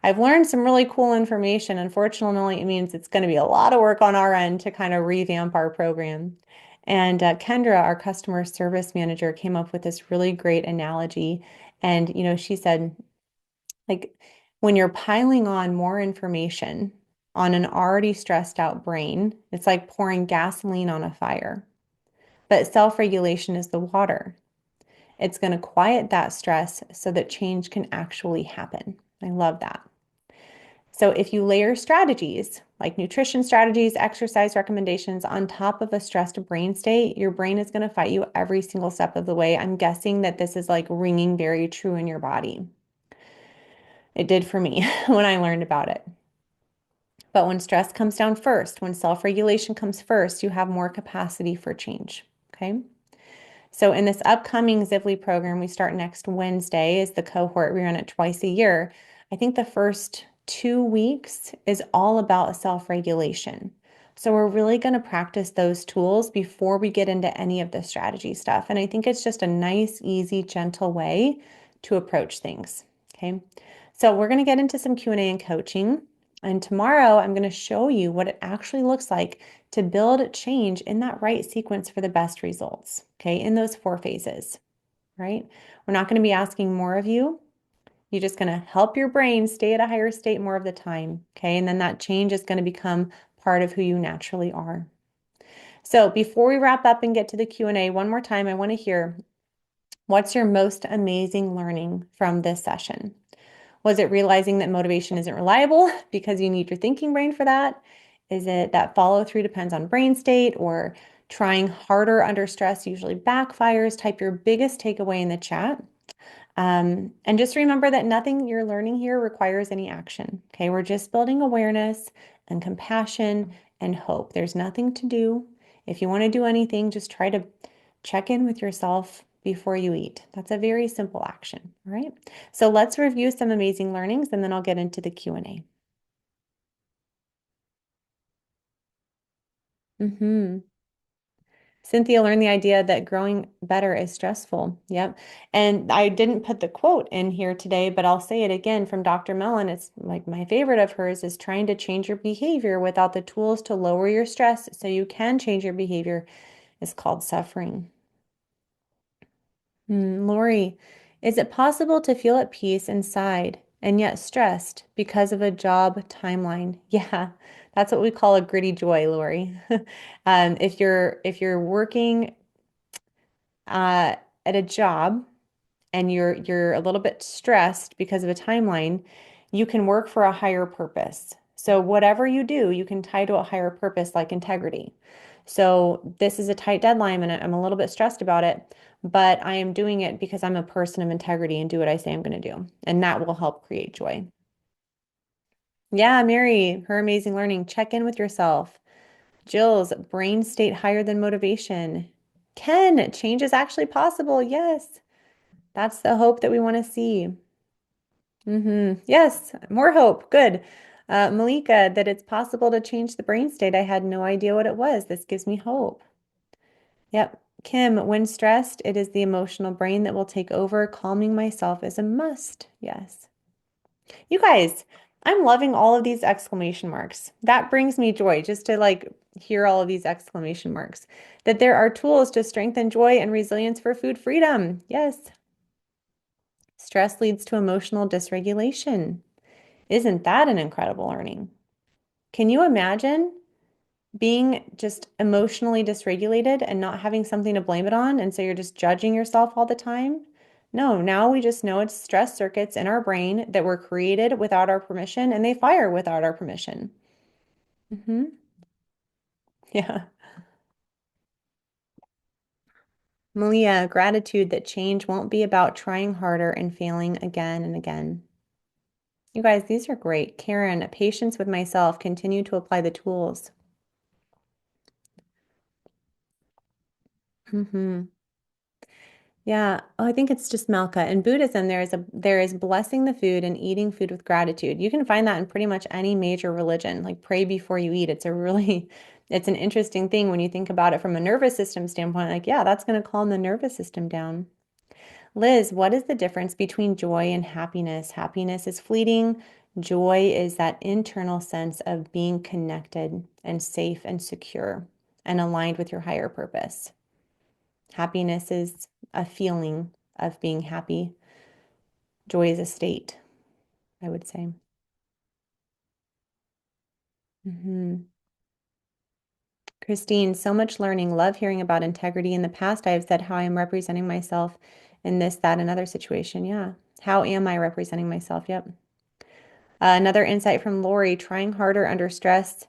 I've learned some really cool information. Unfortunately, it means it's going to be a lot of work on our end to kind of revamp our program. And Kendra, our customer service manager, came up with this really great analogy. And, she said, like, when you're piling on more information on an already stressed out brain, it's like pouring gasoline on a fire. But self-regulation is the water. It's going to quiet that stress so that change can actually happen. I love that. So if you layer strategies like nutrition strategies, exercise recommendations on top of a stressed brain state, your brain is going to fight you every single step of the way. I'm guessing that this is like ringing very true in your body. It did for me when I learned about it. But when stress comes down first, when self-regulation comes first, you have more capacity for change. Okay. So in this upcoming Zivley program, we start next Wednesday is the cohort. We run it twice a year. I think the first 2 weeks is all about self-regulation. So we're really going to practice those tools before we get into any of the strategy stuff. And I think it's just a nice, easy, gentle way to approach things. Okay. So we're going to get into some Q&A and coaching. And tomorrow I'm going to show you what it actually looks like to build change in that right sequence for the best results, okay, in those 4 phases, right? We're not going to be asking more of you. You're just going to help your brain stay at a higher state more of the time, okay? And then that change is going to become part of who you naturally are. So before we wrap up and get to the Q&A, one more time, I want to hear what's your most amazing learning from this session? Was it realizing that motivation isn't reliable because you need your thinking brain for that? Is it that follow through depends on brain state, or trying harder under stress usually backfires? Type your biggest takeaway in the chat. And just remember that nothing you're learning here requires any action. Okay, we're just building awareness and compassion and hope. There's nothing to do. If you want to do anything, just try to check in with yourself before you eat. That's a very simple action. All right. So let's review some amazing learnings and then I'll get into the Q&A. Cynthia learned the idea that growing better is stressful. Yep. And I didn't put the quote in here today, but I'll say it again from Dr. Mellon. It's like my favorite of hers is trying to change your behavior without the tools to lower your stress so you can change your behavior is called suffering. Lori, is it possible to feel at peace inside and yet stressed because of a job timeline? Yeah, that's what we call a gritty joy, Lori. If you're working at a job and you're a little bit stressed because of a timeline, you can work for a higher purpose. So whatever you do, you can tie to a higher purpose like integrity. So this is a tight deadline and I'm a little bit stressed about it, but I am doing it because I'm a person of integrity and do what I say I'm going to do. And that will help create joy. Yeah, Mary, her amazing learning. Check in with yourself. Jill's brain state higher than motivation. Ken, change is actually possible. Yes. That's the hope that we want to see. Yes, more hope. Good. Malika, that it's possible to change the brain state. I had no idea what it was. This gives me hope. Yep. Kim, when stressed, it is the emotional brain that will take over. Calming myself is a must. Yes. You guys, I'm loving all of these exclamation marks. That brings me joy just to like hear all of these exclamation marks. That there are tools to strengthen joy and resilience for food freedom. Yes. Stress leads to emotional dysregulation. Isn't that an incredible learning? Can you imagine being just emotionally dysregulated and not having something to blame it on? And so you're just judging yourself all the time? No, now we just know it's stress circuits in our brain that were created without our permission and they fire without our permission. Yeah. Malia, gratitude that change won't be about trying harder and failing again and again. You guys, these are great. Karen, patience with myself, continue to apply the tools. Yeah, oh, I think it's just Melka. In Buddhism, there is blessing the food and eating food with gratitude. You can find that in pretty much any major religion, like pray before you eat. It's an interesting thing when you think about it from a nervous system standpoint. Like, yeah, that's going to calm the nervous system down. Liz, what is the difference between joy and happiness? Happiness is fleeting. Joy is that internal sense of being connected and safe and secure and aligned with your higher purpose. Happiness is a feeling of being happy. Joy is a state, I would say. Christine, so much learning. Love hearing about integrity. In the past, I have said how I am representing myself in this, that, another situation. Yeah. How am I representing myself? Yep. Another insight from Lori, trying harder under stress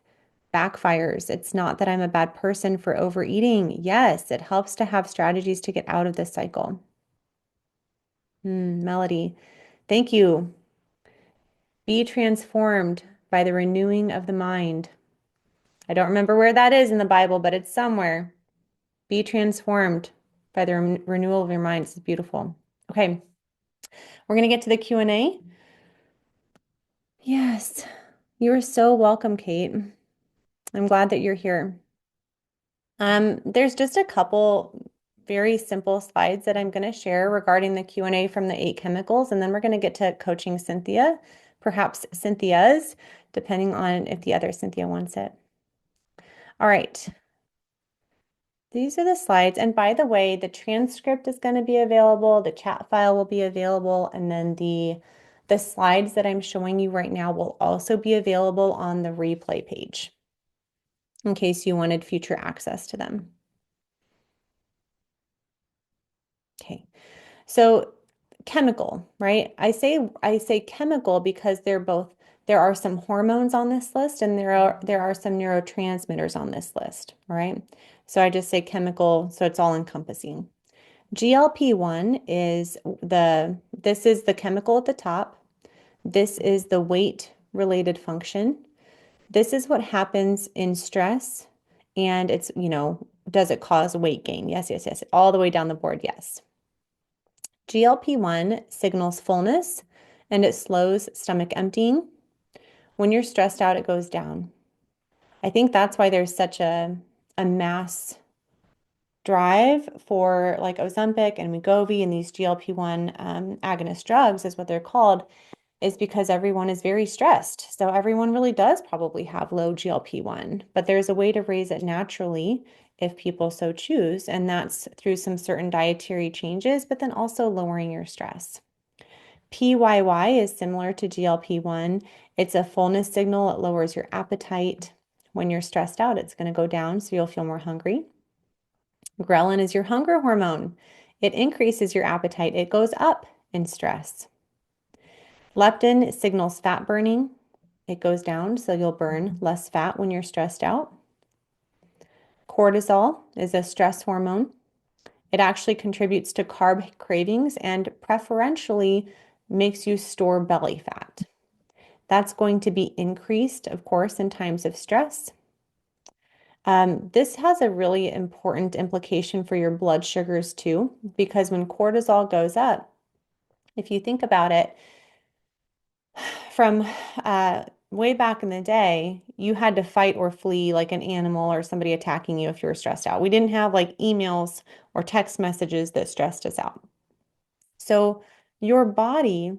backfires. It's not that I'm a bad person for overeating. Yes, it helps to have strategies to get out of this cycle. Melody, thank you. Be transformed by the renewing of the mind. I don't remember where that is in the Bible, but it's somewhere. Be transformed by the renewal of your mind. It's beautiful. Okay, we're going to get to the Q&A. Yes, you are so welcome, Kate. I'm glad that you're here. There's just a couple very simple slides that I'm going to share regarding the Q&A from the 8 chemicals, and then we're going to get to coaching Cynthia, perhaps Cynthia's, depending on if the other Cynthia wants it. All right. These are the slides. And by the way, the transcript is going to be available, the chat file will be available, and then the slides that I'm showing you right now will also be available on the replay page in case you wanted future access to them. Okay. So chemical, right? I say chemical because there are some hormones on this list and there are some neurotransmitters on this list, all right? So I just say chemical, so it's all encompassing. GLP-1 is this is the chemical at the top. This is the weight related function. This is what happens in stress, and it's, does it cause weight gain? Yes, yes, yes. All the way down the board, yes. GLP-1 signals fullness and it slows stomach emptying. When you're stressed out, it goes down. I think that's why there's such a mass drive for like Ozempic and Wegovy and these GLP-1 agonist drugs is what they're called, is because everyone is very stressed. So everyone really does probably have low GLP-1, but there's a way to raise it naturally if people so choose, and that's through some certain dietary changes, but then also lowering your stress. PYY is similar to GLP-1. It's a fullness signal. It lowers your appetite. When you're stressed out, it's going to go down, so you'll feel more hungry. Ghrelin is your hunger hormone. It increases your appetite. It goes up in stress. Leptin signals fat burning. It goes down, so you'll burn less fat when you're stressed out. Cortisol is a stress hormone. It actually contributes to carb cravings and preferentially makes you store belly fat. That's going to be increased, of course, in times of stress. This has a really important implication for your blood sugars too, because when cortisol goes up, if you think about it, from way back in the day, you had to fight or flee like an animal or somebody attacking you if you were stressed out. We didn't have like emails or text messages that stressed us out. So your body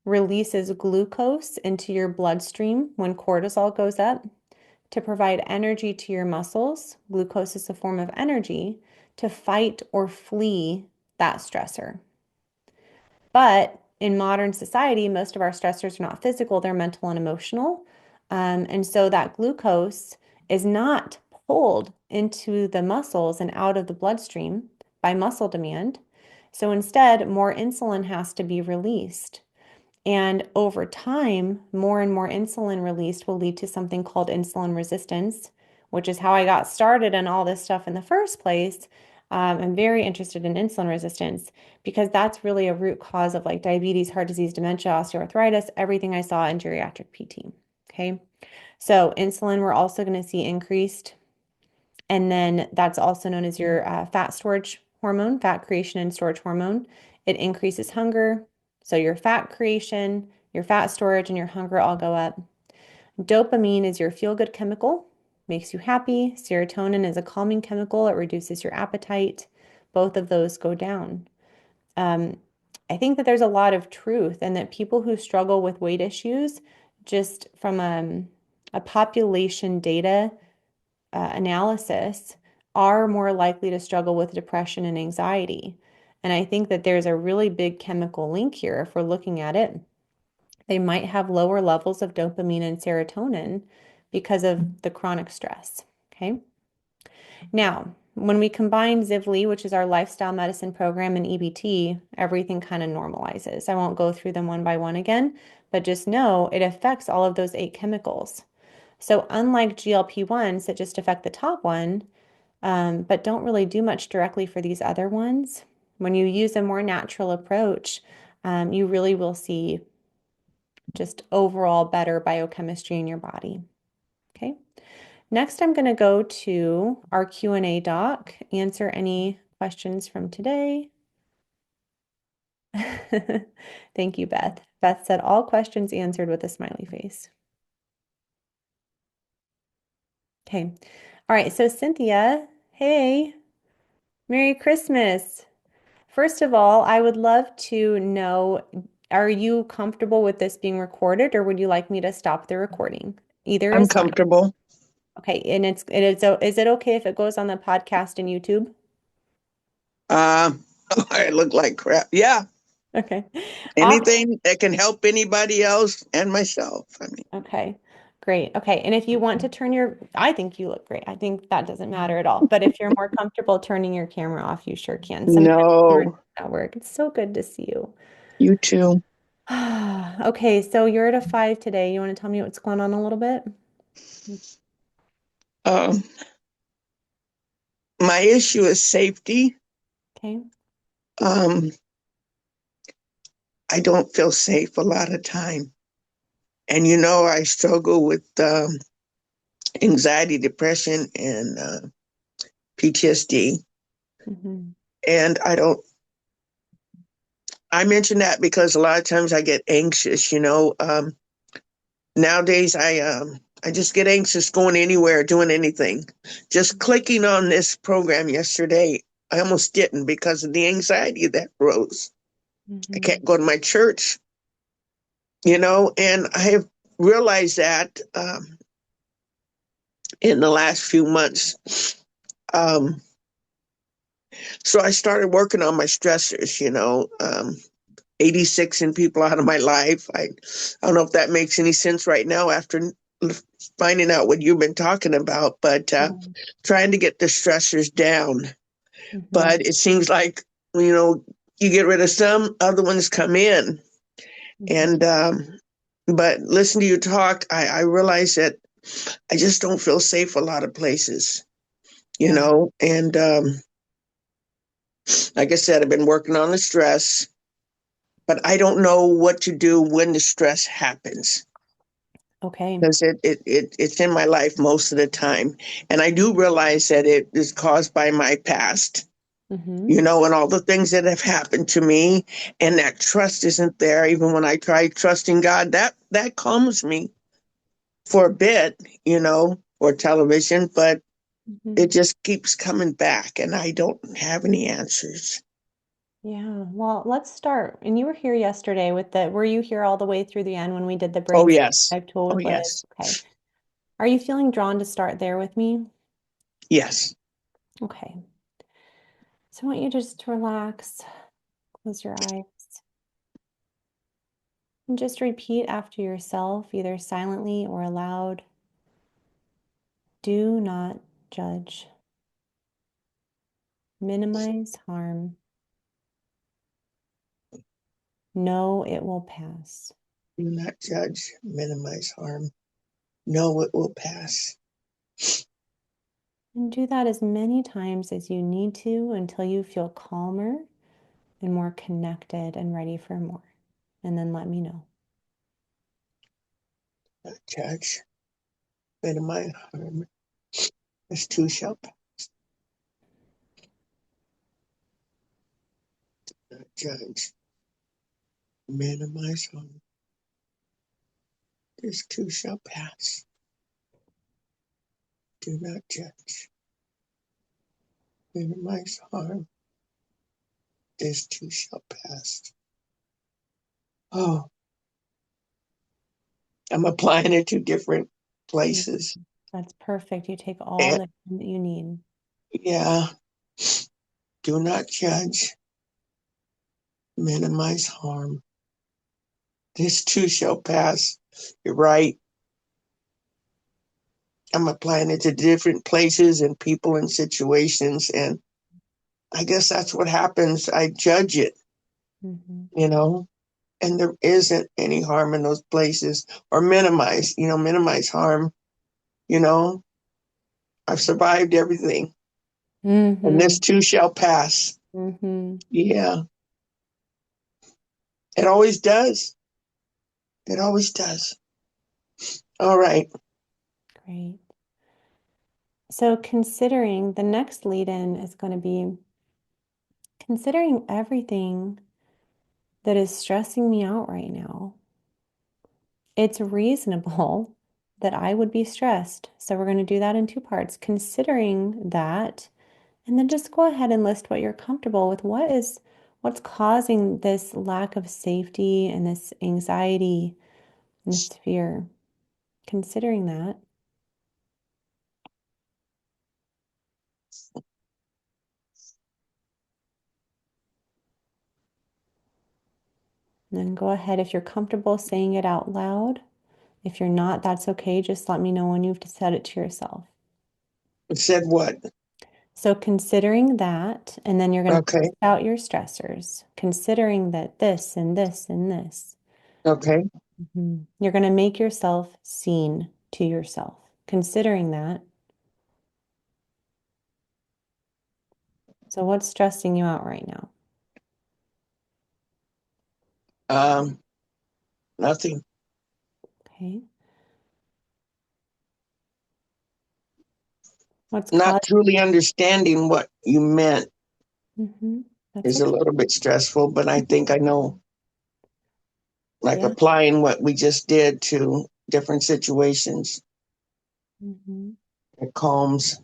releases glucose into your bloodstream when cortisol goes up to provide energy to your muscles. Glucose is a form of energy to fight or flee that stressor. But in modern society, most of our stressors are not physical, they're mental and emotional. And so that glucose is not pulled into the muscles and out of the bloodstream by muscle demand. So instead, more insulin has to be released. And over time, more and more insulin released will lead to something called insulin resistance, which is how I got started in all this stuff in the first place. I'm very interested in insulin resistance because that's really a root cause of like diabetes, heart disease, dementia, osteoarthritis, everything I saw in geriatric PT. Okay. So insulin, we're also going to see increased. And then that's also known as your fat storage hormone, fat creation and storage hormone. It increases hunger. So your fat creation, your fat storage, and your hunger all go up. Dopamine is your feel-good chemical, makes you happy. Serotonin is a calming chemical. It reduces your appetite. Both of those go down. I think that there's a lot of truth and that people who struggle with weight issues, just from a population data analysis, are more likely to struggle with depression and anxiety. And I think that there's a really big chemical link here if we're looking at it. They might have lower levels of dopamine and serotonin because of the chronic stress. Okay. Now, when we combine Zivli, which is our lifestyle medicine program, and EBT, everything kind of normalizes. I won't go through them one by one again, but just know it affects all of those 8 chemicals. So unlike GLP-1s that just affect the top one, but don't really do much directly for these other ones, when you use a more natural approach, you really will see just overall better biochemistry in your body. Okay. Next, I'm going to go to our Q&A doc, answer any questions from today. Thank you, Beth. Beth said all questions answered with a smiley face. Okay. All right. So Cynthia, hey, Merry Christmas. First of all, I would love to know, are you comfortable with this being recorded or would you like me to stop the recording? Either I'm is fine. comfortable. Okay. And is it okay if it goes on the podcast and YouTube? Uh, I look like crap. Yeah, Okay. Awesome. anything that can help anybody else and myself. I mean, Okay, great. Okay, and if you want to turn I think you look great. I think that doesn't matter at all. But if you're more comfortable turning your camera off, you sure can. Sometimes cameras no, don't work. It's so good to see you. you too. Okay, so you're at a 5 today. You want to tell me what's going on a little bit? Um, my issue is safety. Okay. Um, I don't feel safe a lot of time, and I struggle with anxiety, depression, and PTSD. Hmm. And I don't. I mention that because a lot of times I get anxious. Nowadays, I just get anxious going anywhere, doing anything. Just clicking on this program yesterday, I almost didn't because of the anxiety that rose. I Hmm. can't go to my church, and I have realized that in the last few months. Um, so I started working on my stressors, 86 and people out of my life. I don't know if that makes any sense right now after finding out what you've been talking about, but trying to get the stressors down. Hmm. But it seems like, you get rid of some, other ones come in. Hmm. And, but listen to you talk, I realize that I just don't feel safe a lot of places, Yeah. and like I said, I've been working on the stress, but I don't know what to do when the stress happens. Okay. Because it's in my life most of the time. And I do realize that it is caused by my past, Hmm. and all the things that have happened to me. And that trust isn't there. Even when I try trusting God, that calms me for a bit, or television, but Hmm. it just keeps coming back and I don't have any answers. Yeah. Well, let's start. And you were here yesterday were you here all the way through the end when we did the Oh, brain yes. I've told Oh, with? yes. Okay. Are you feeling drawn to start there with me? Yes. Okay. So I want you to just relax, close your eyes, and just repeat after yourself, either silently or aloud. Do not judge. Minimize harm. Know it will pass. Do not judge, minimize harm. Know it will pass. And do that as many times as you need to until you feel calmer and more connected and ready for more. And then let me know. Not judge, minimize harm. This too shall pass. Not judge, minimize harm. This too shall pass. Do not judge, minimize harm. This too shall pass. Oh, I'm applying it to different Mm. places. That's perfect. You take all And the time that you need. yeah, do not judge, minimize harm. This too shall pass. You're right. I'm applying it to different places and people and situations. And I guess that's what happens. I judge it, Hmm. you know, and there isn't any harm in those places or minimize harm. You know, I've survived everything and Hmm. this too shall pass. Hmm. Yeah, it always does. It always does. All right. Great. So considering the next lead in is going to be considering everything that is stressing me out right now, it's reasonable that I would be stressed. So we're going to do that in two parts. Considering that, and then just go ahead and list what you're comfortable with. What's causing this lack of safety and this anxiety and this fear? Considering that, and then go ahead if you're comfortable saying it out loud. If you're not, that's okay. Just let me know when you've said it to yourself. Said what? So considering that, and then you're going to Okay. list out your stressors, considering that this and this and this. Okay. You're going to make yourself seen to yourself. Considering that. So what's stressing you out right now? Um, Nothing. Okay. What's Not causing? truly understanding what you meant That's is a okay. little bit stressful, but I think I know, like Yeah. applying what we just did to different situations. hmm It calms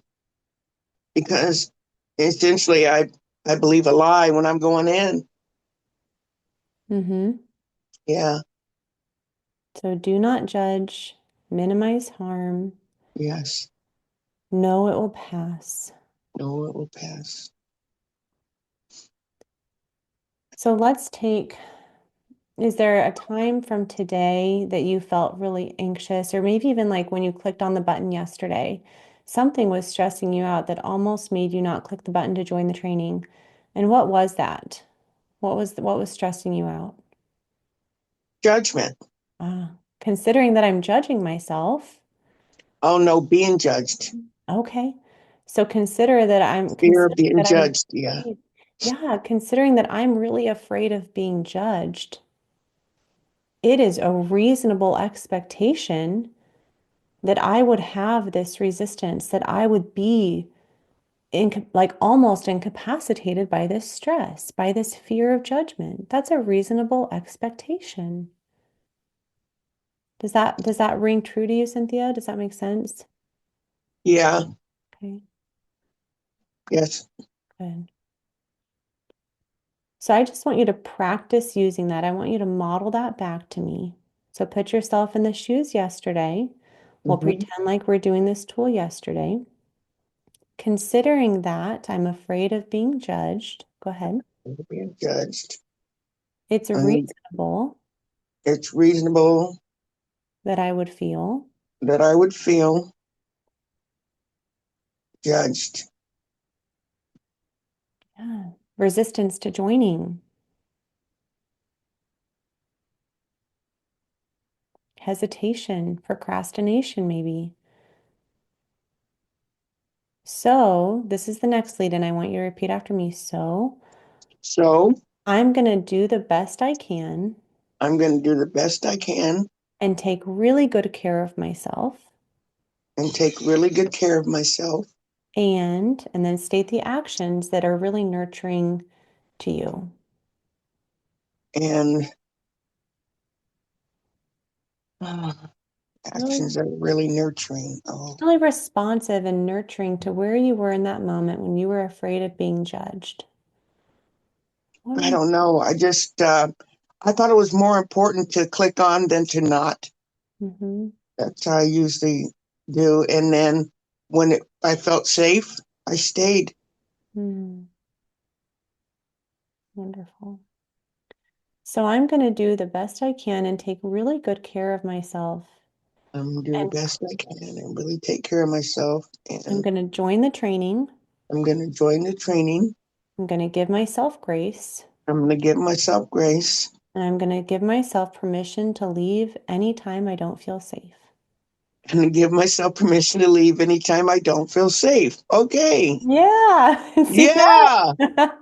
because essentially I believe a lie when I'm going in. hmm Yeah. So do not judge, minimize harm. Yes. Know it will pass. No, it will pass. So let's take, is there a time from today that you felt really anxious, or maybe even like when you clicked on the button yesterday, something was stressing you out that almost made you not click the button to join the training? And what was that? What was stressing you out? Judgment. Considering that I'm judging myself, Oh no, being judged. okay. So consider that I'm Fear of considering being that I'm judged. Yeah. afraid. Yeah, considering that I'm really afraid of being judged, it is a reasonable expectation that I would have this resistance, that I would be like almost incapacitated by this stress, by this fear of judgment. That's a reasonable expectation. Does that ring true to you, Cynthia? Does that make sense? Yeah. Okay, Yes. good. So I just want you to practice using that. I want you to model that back to me. So put yourself in the shoes yesterday. We'll Hmm. pretend like we're doing this tool yesterday. Considering that I'm afraid of being judged, go ahead. Being judged. It's And reasonable it's reasonable that I would feel, that I would feel judged. yeah, resistance to joining, hesitation, procrastination, maybe. So, this is the next lead, and I want you to repeat after me. So, So I'm going to do the best I can I'm going to do the best I can and take really good care of myself. and take really good care of myself. And then state the actions that are really nurturing to you. And uh, Really, actions that are really nurturing. Oh, really responsive and nurturing to where you were in that moment when you were afraid of being judged. What I are, don't know. I thought it was more important to click on than to not. mm-hmm, That's how I usually do. And then I felt safe, I stayed. wonderful. So I'm going to do the best I can and take really good care of myself. I'm gonna do the And best I can and really take care of myself. I'm And going to join the training. I'm gonna join the training. I'm going to give myself grace. I'm gonna give myself grace And I'm going to give myself permission to leave anytime I don't feel safe. and give myself permission to leave anytime I don't feel safe. Okay. Yeah. See Yeah. that?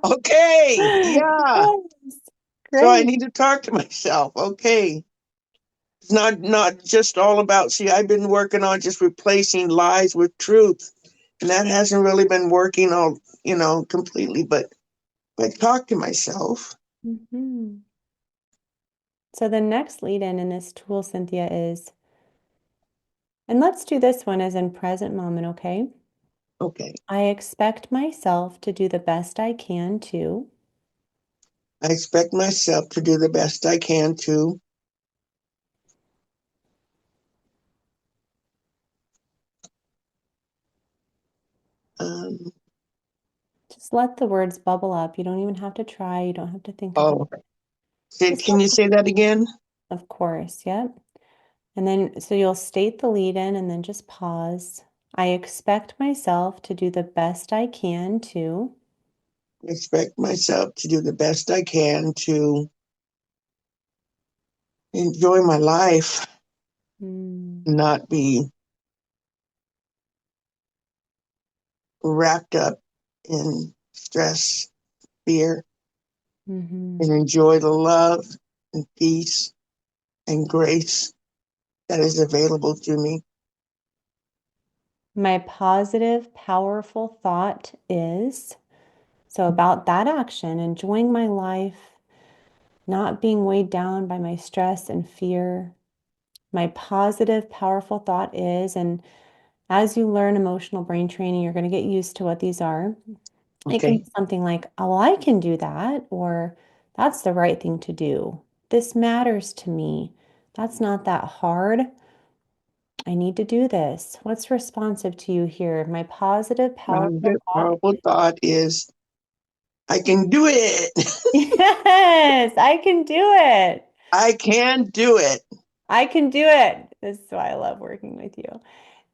Okay. Yeah. Yes. So I Great. need to talk to myself. Okay. It's not just all about, see, I've been working on just replacing lies with truth. And that hasn't really been working all, completely, but I talk to myself. Hmm. So the next lead in this tool, Cynthia, is, and let's do this one as in present moment, okay? Okay. I expect myself to do the best I can to. I expect myself to do the best I can to um Just let the words bubble up. You don't even have to try. You don't have to think about oh, it. Just can you say that again? of course, yep. And then, so you'll state the lead in and then just pause. I expect myself to do the best I can to. I expect myself to do the best I can to enjoy my life, Mm, not be wrapped up in stress, fear, and hmm. enjoy the love and peace and grace that is available to me. My positive, powerful thought is, so about that action, enjoying my life, not being weighed down by my stress and fear. My positive, powerful thought is, and as you learn emotional brain training, you're going to get used to what these are. It can Okay. be something like, oh, well, I can do that, or that's the right thing to do. This matters to me. That's not that hard. I need to do this. What's responsive to you here? My positive, powerful Positive, thought. powerful thought is I can do it. Yes, I can do it. I can do it. I can do it. This is why I love working with you.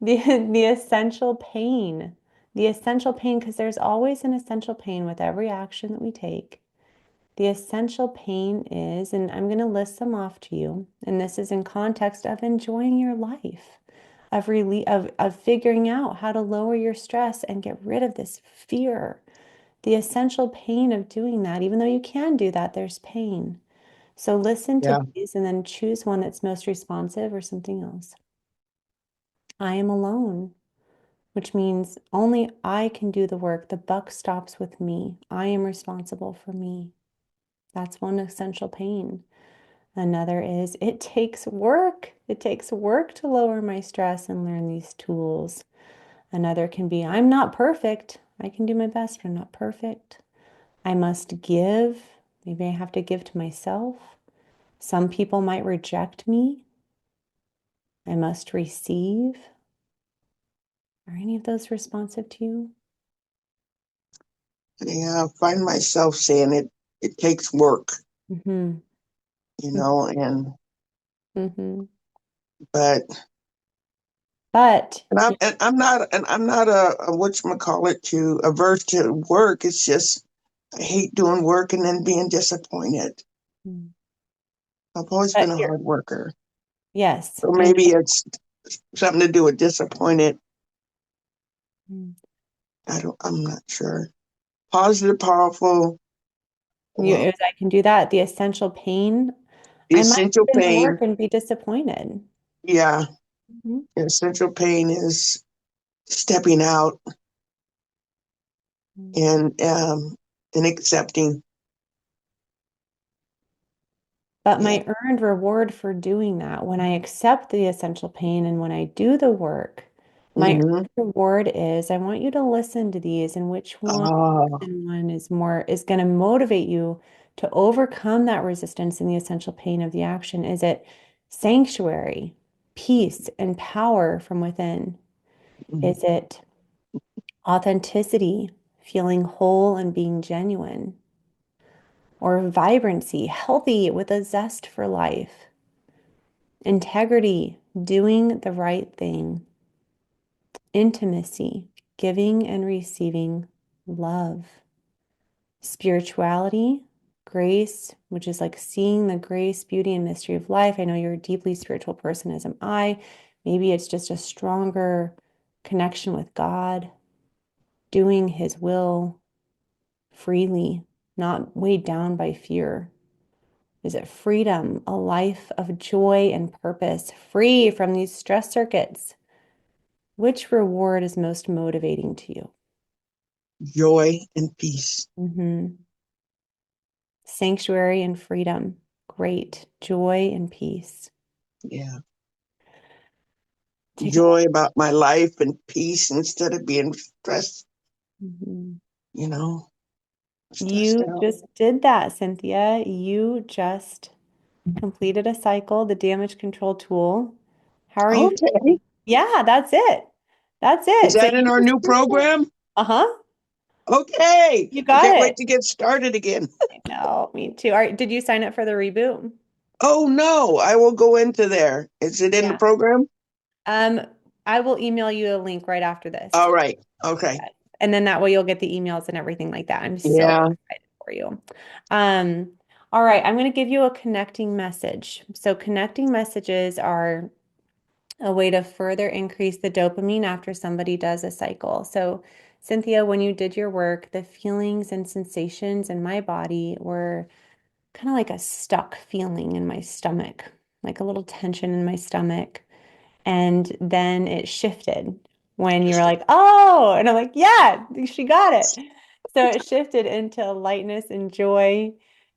The the essential pain. The essential pain, because there's always an essential pain with every action that we take. The essential pain is, and I'm going to list them off to you, and this is in context of enjoying your life, of figuring out how to lower your stress and get rid of this fear. The essential pain of doing that, even though you can do that, there's pain. So listen to Yeah. these and then choose one that's most responsive or something else. I am alone, which means only I can do the work. The buck stops with me. I am responsible for me. That's one essential pain. Another is it takes work. It takes work to lower my stress and learn these tools. Another can be I'm not perfect. I can do my best, but I'm not perfect. I must give. Maybe I have to give to myself. Some people might reject me. I must receive. Are any of those responsive to you? Yeah, I find myself saying it takes work, Mm-hmm. and Mm-hmm. but But I'm not a whatchamacallit to averse to work. It's just I hate doing work and then being disappointed. I've always been a here, hard worker. yes, So I maybe it's something to do with disappointed. know. I'm not sure. Positive, powerful, You, well, as I can do that. The essential pain, the I might essential put in the pain, work and be disappointed. yeah, Mhm. the essential pain is stepping out and accepting. But Yeah. my earned reward for doing that, when I accept the essential pain and when I do the work, my Hmm. earned reward is I want you to listen to these and which Oh, one is going to motivate you to overcome that resistance and the essential pain of the action. Is it sanctuary, peace, and power from within? Is it authenticity, feeling whole and being genuine, or vibrancy, healthy with a zest for life, integrity, doing the right thing, intimacy, giving and receiving love, spirituality, grace, which is like seeing the grace, beauty, and mystery of life. I know you're a deeply spiritual person, as am I. Maybe it's just a stronger connection with God, doing His will freely, not weighed down by fear? Is it freedom, a life of joy and purpose, free from these stress circuits? Which reward is most motivating to you? joy and peace. Mm-hmm. sanctuary and freedom. Great. Joy and peace. Yeah. Take a Joy about my life and peace instead of being stressed, Mhm. you know, stressed You out. just did that, Cynthia. You just completed a cycle, the damage control tool. How are you Okay. feeling? Yeah, that's it. That's Is it. So that in you our just new did it. program? Uh-huh. Okay. You I got can't wait it. to get started again. I know, me too. All right, did you sign up for the reboot? Oh no, I will go into there. Is it in the Yeah. program? Um, I will email you a link right after this. All right. Okay. Yes. And then that way you'll get the emails and everything like that. I'm so Yeah. excited for you. Um, all right, I'm going to give you a connecting message. So connecting messages are a way to further increase the dopamine after somebody does a cycle. So, Cynthia, when you did your work, the feelings and sensations in my body were kind of like a stuck feeling in my stomach, like a little tension in my stomach. And then it shifted when you were like, oh, and I'm like, yeah, she got it. So it shifted into lightness and joy.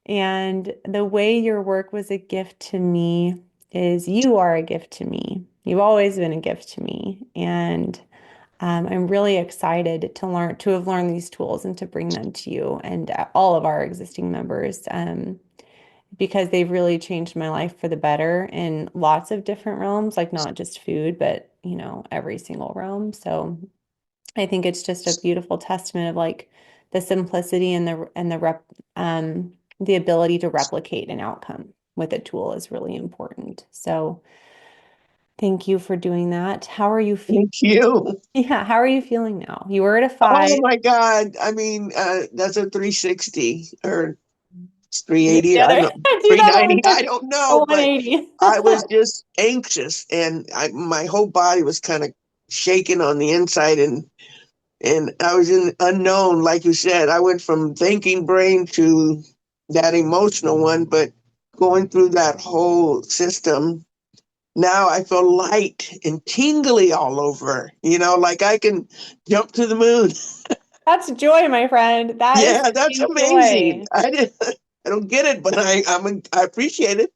And the way your work was a gift to me is you are a gift to me. You've always been a gift to me. And I'm really excited to have learned these tools and to bring them to you and all of our existing members. Because they've really changed my life for the better in lots of different realms, like not just food, but every single realm. So I think it's just a beautiful testament of like the simplicity and the ability to replicate an outcome with a tool is really important. So thank you for doing that. How are you feeling? Thank you. Yeah, how are you feeling now? You were at a Oh 5. my God. I mean, that's a 360 or The 380. I other, don't know. do that one more 390. I time. don't A know, but 180. I was just anxious and my whole body was kind of shaking on the inside and I was in unknown, like you said. I went from thinking brain to that emotional one, but going through that whole system, now I feel light and tingly all over, like I can jump to the moon. That's joy, my friend. That is Yeah, that's freaking amazing. joy. I don't get it, but I appreciate it.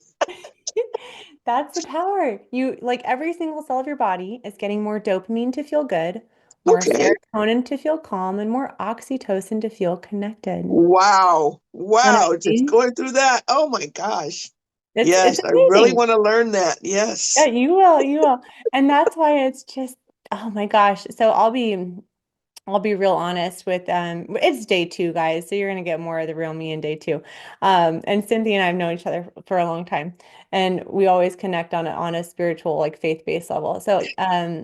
That's the power. You like every single cell of your body is getting more dopamine to feel good, more Okay. serotonin to feel calm, and more oxytocin to feel connected. Wow. Isn't that Wow. Just amazing? going through that. Oh my gosh. It's Yes, I really amazing. want to learn that. Yeah, Yes. you will, you will. And that's why it's just, oh my gosh. So I'll be real honest with it's day 2, guys, so you're gonna get more of the real me in day 2. And Cynthia and I have known each other for a long time, and we always connect on a spiritual, like faith-based level. So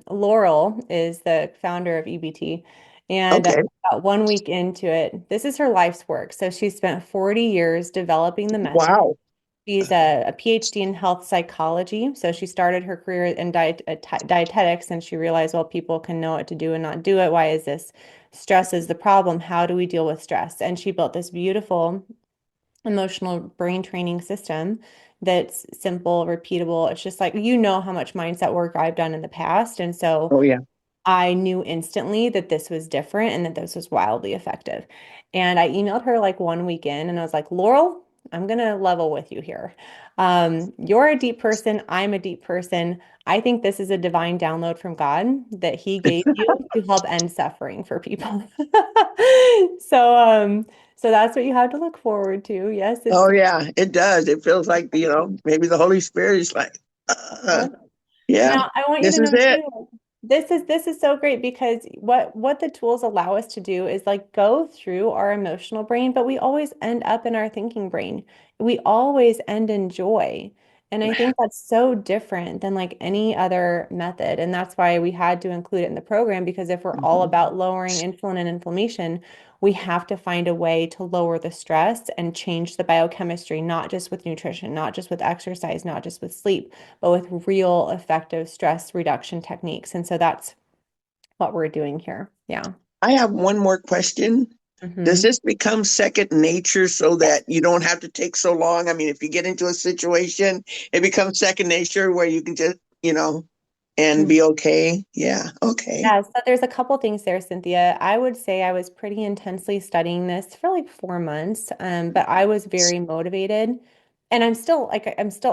Laurel is the founder of EBT, and Okay. about 1 week into it, this is her life's work. So she spent 40 years developing the method. Wow. She's a PhD in health psychology. So she started her career in dietetics and she realized, well, people can know what to do and not do it. Why is this? Stress is the problem. How do we deal with stress? And she built this beautiful emotional brain training system that's simple, repeatable. It's just like, how much mindset work I've done in the past. And so Oh yeah. I knew instantly that this was different and that this was wildly effective. And I emailed her like 1 week in and I was like, Laurel, I'm going to level with you here. You're a deep person. I'm a deep person. I think this is a divine download from God that He gave you to help end suffering for people. So, so that's what you have to look forward to. Yes, it's Oh yeah, it does. It feels like, maybe the Holy Spirit is like, uh, yeah, Now, I want you this to is know it. too, this is so great because what the tools allow us to do is like go through our emotional brain, but we always end up in our thinking brain. We always end in joy. And I think that's so different than like any other method. And that's why we had to include it in the program because if we're all Mhm. about lowering insulin and inflammation, we have to find a way to lower the stress and change the biochemistry, not just with nutrition, not just with exercise, not just with sleep but with real effective stress reduction techniques. And so that's what we're doing here. Yeah. I have one more question. Does Hmm. this become second nature so Yes. that you don't have to take so long? I mean, if you get into a situation, it becomes second nature where you can just. and be okay. Yeah. Okay. Yeah, so there's a couple things there, Cynthia. I would say I was pretty intensely studying this for like 4 months, but I was very motivated, and I'm still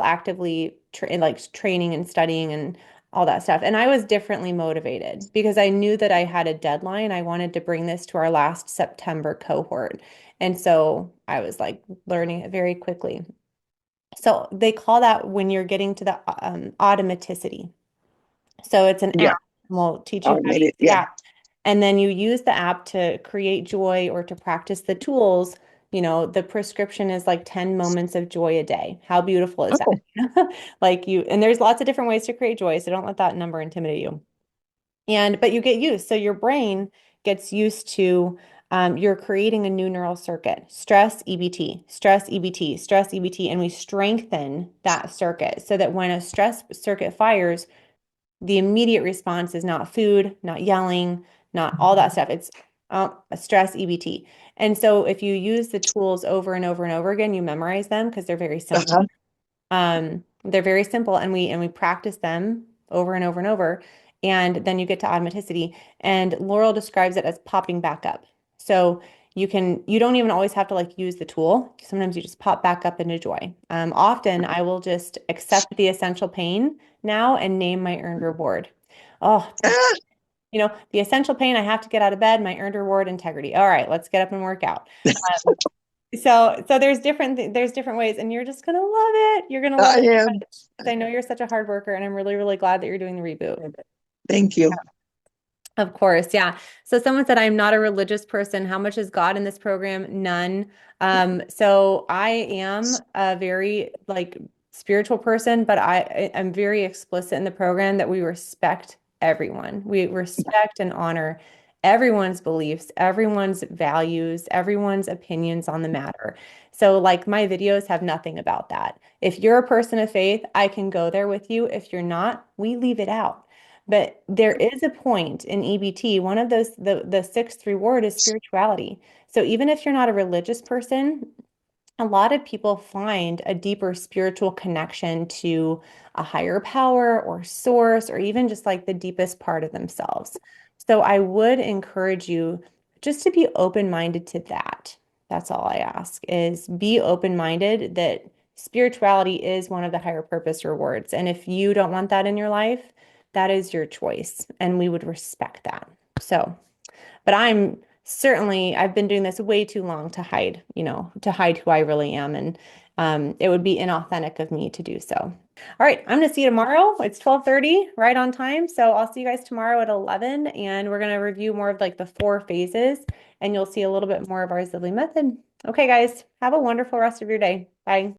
actively training and studying and all that stuff. And I was differently motivated because I knew that I had a deadline. I wanted to bring this to our last September cohort, and so I was like learning it very quickly. So they call that when you're getting to the automaticity. So it's an Yeah. app. We'll teach you how to use Automated. the Yeah. app. And then you use the app to create joy or to practice the tools. The prescription is like 10 moments of joy a day. How beautiful is that? Oh. And there's lots of different ways to create joy, so don't let that number intimidate you. But you get used. So your brain gets used to you're creating a new neural circuit. Stress, EBT, stress, EBT, stress, EBT, and we strengthen that circuit so that when a stress circuit fires, the immediate response is not food, not yelling, not all that stuff. It's a stress EBT. And so if you use the tools over and over and over again, you memorize them because they're very simple. Uh-huh. They're very simple, and we practice them over and over and over. And then you get to automaticity. And Laurel describes it as popping back up. So you don't even always have to like use the tool. Sometimes you just pop back up into joy. Often I will just accept the essential pain now and name my earned reward. Oh, Ah, the essential pain, I have to get out of bed, my earned reward, integrity. All right, let's get up and work out. So there's different ways, and you're just gonna love it. You're gonna love I it so am. much because I know you're such a hard worker, and I'm really, really glad that you're doing the reboot. Thank you. Of course, yeah. So someone said, I'm not a religious person. How much is God in this program? None. So I am a very like spiritual person, but I'm very explicit in the program that we respect everyone. We respect and honor everyone's beliefs, everyone's values, everyone's opinions on the matter. So like my videos have nothing about that. If you're a person of faith, I can go there with you. If you're not, we leave it out. But there is a point in EBT, one of those, the sixth reward is spirituality. So even if you're not a religious person, a lot of people find a deeper spiritual connection to a higher power or source, or even just like the deepest part of themselves. So I would encourage you just to be open-minded to that. That's all I ask is be open-minded that spirituality is one of the higher purpose rewards. And if you don't want that in your life, that is your choice, and we would respect that. So. But I've been doing this way too long to hide, to hide who I really am. And it would be inauthentic of me to do so. All right, I'm going to see you tomorrow. It's 12:30, right on time. So I'll see you guys tomorrow at 11, and we're going to review more of like the 4 phases, and you'll see a little bit more of our Zilli method. Okay, guys, have a wonderful rest of your day. Bye.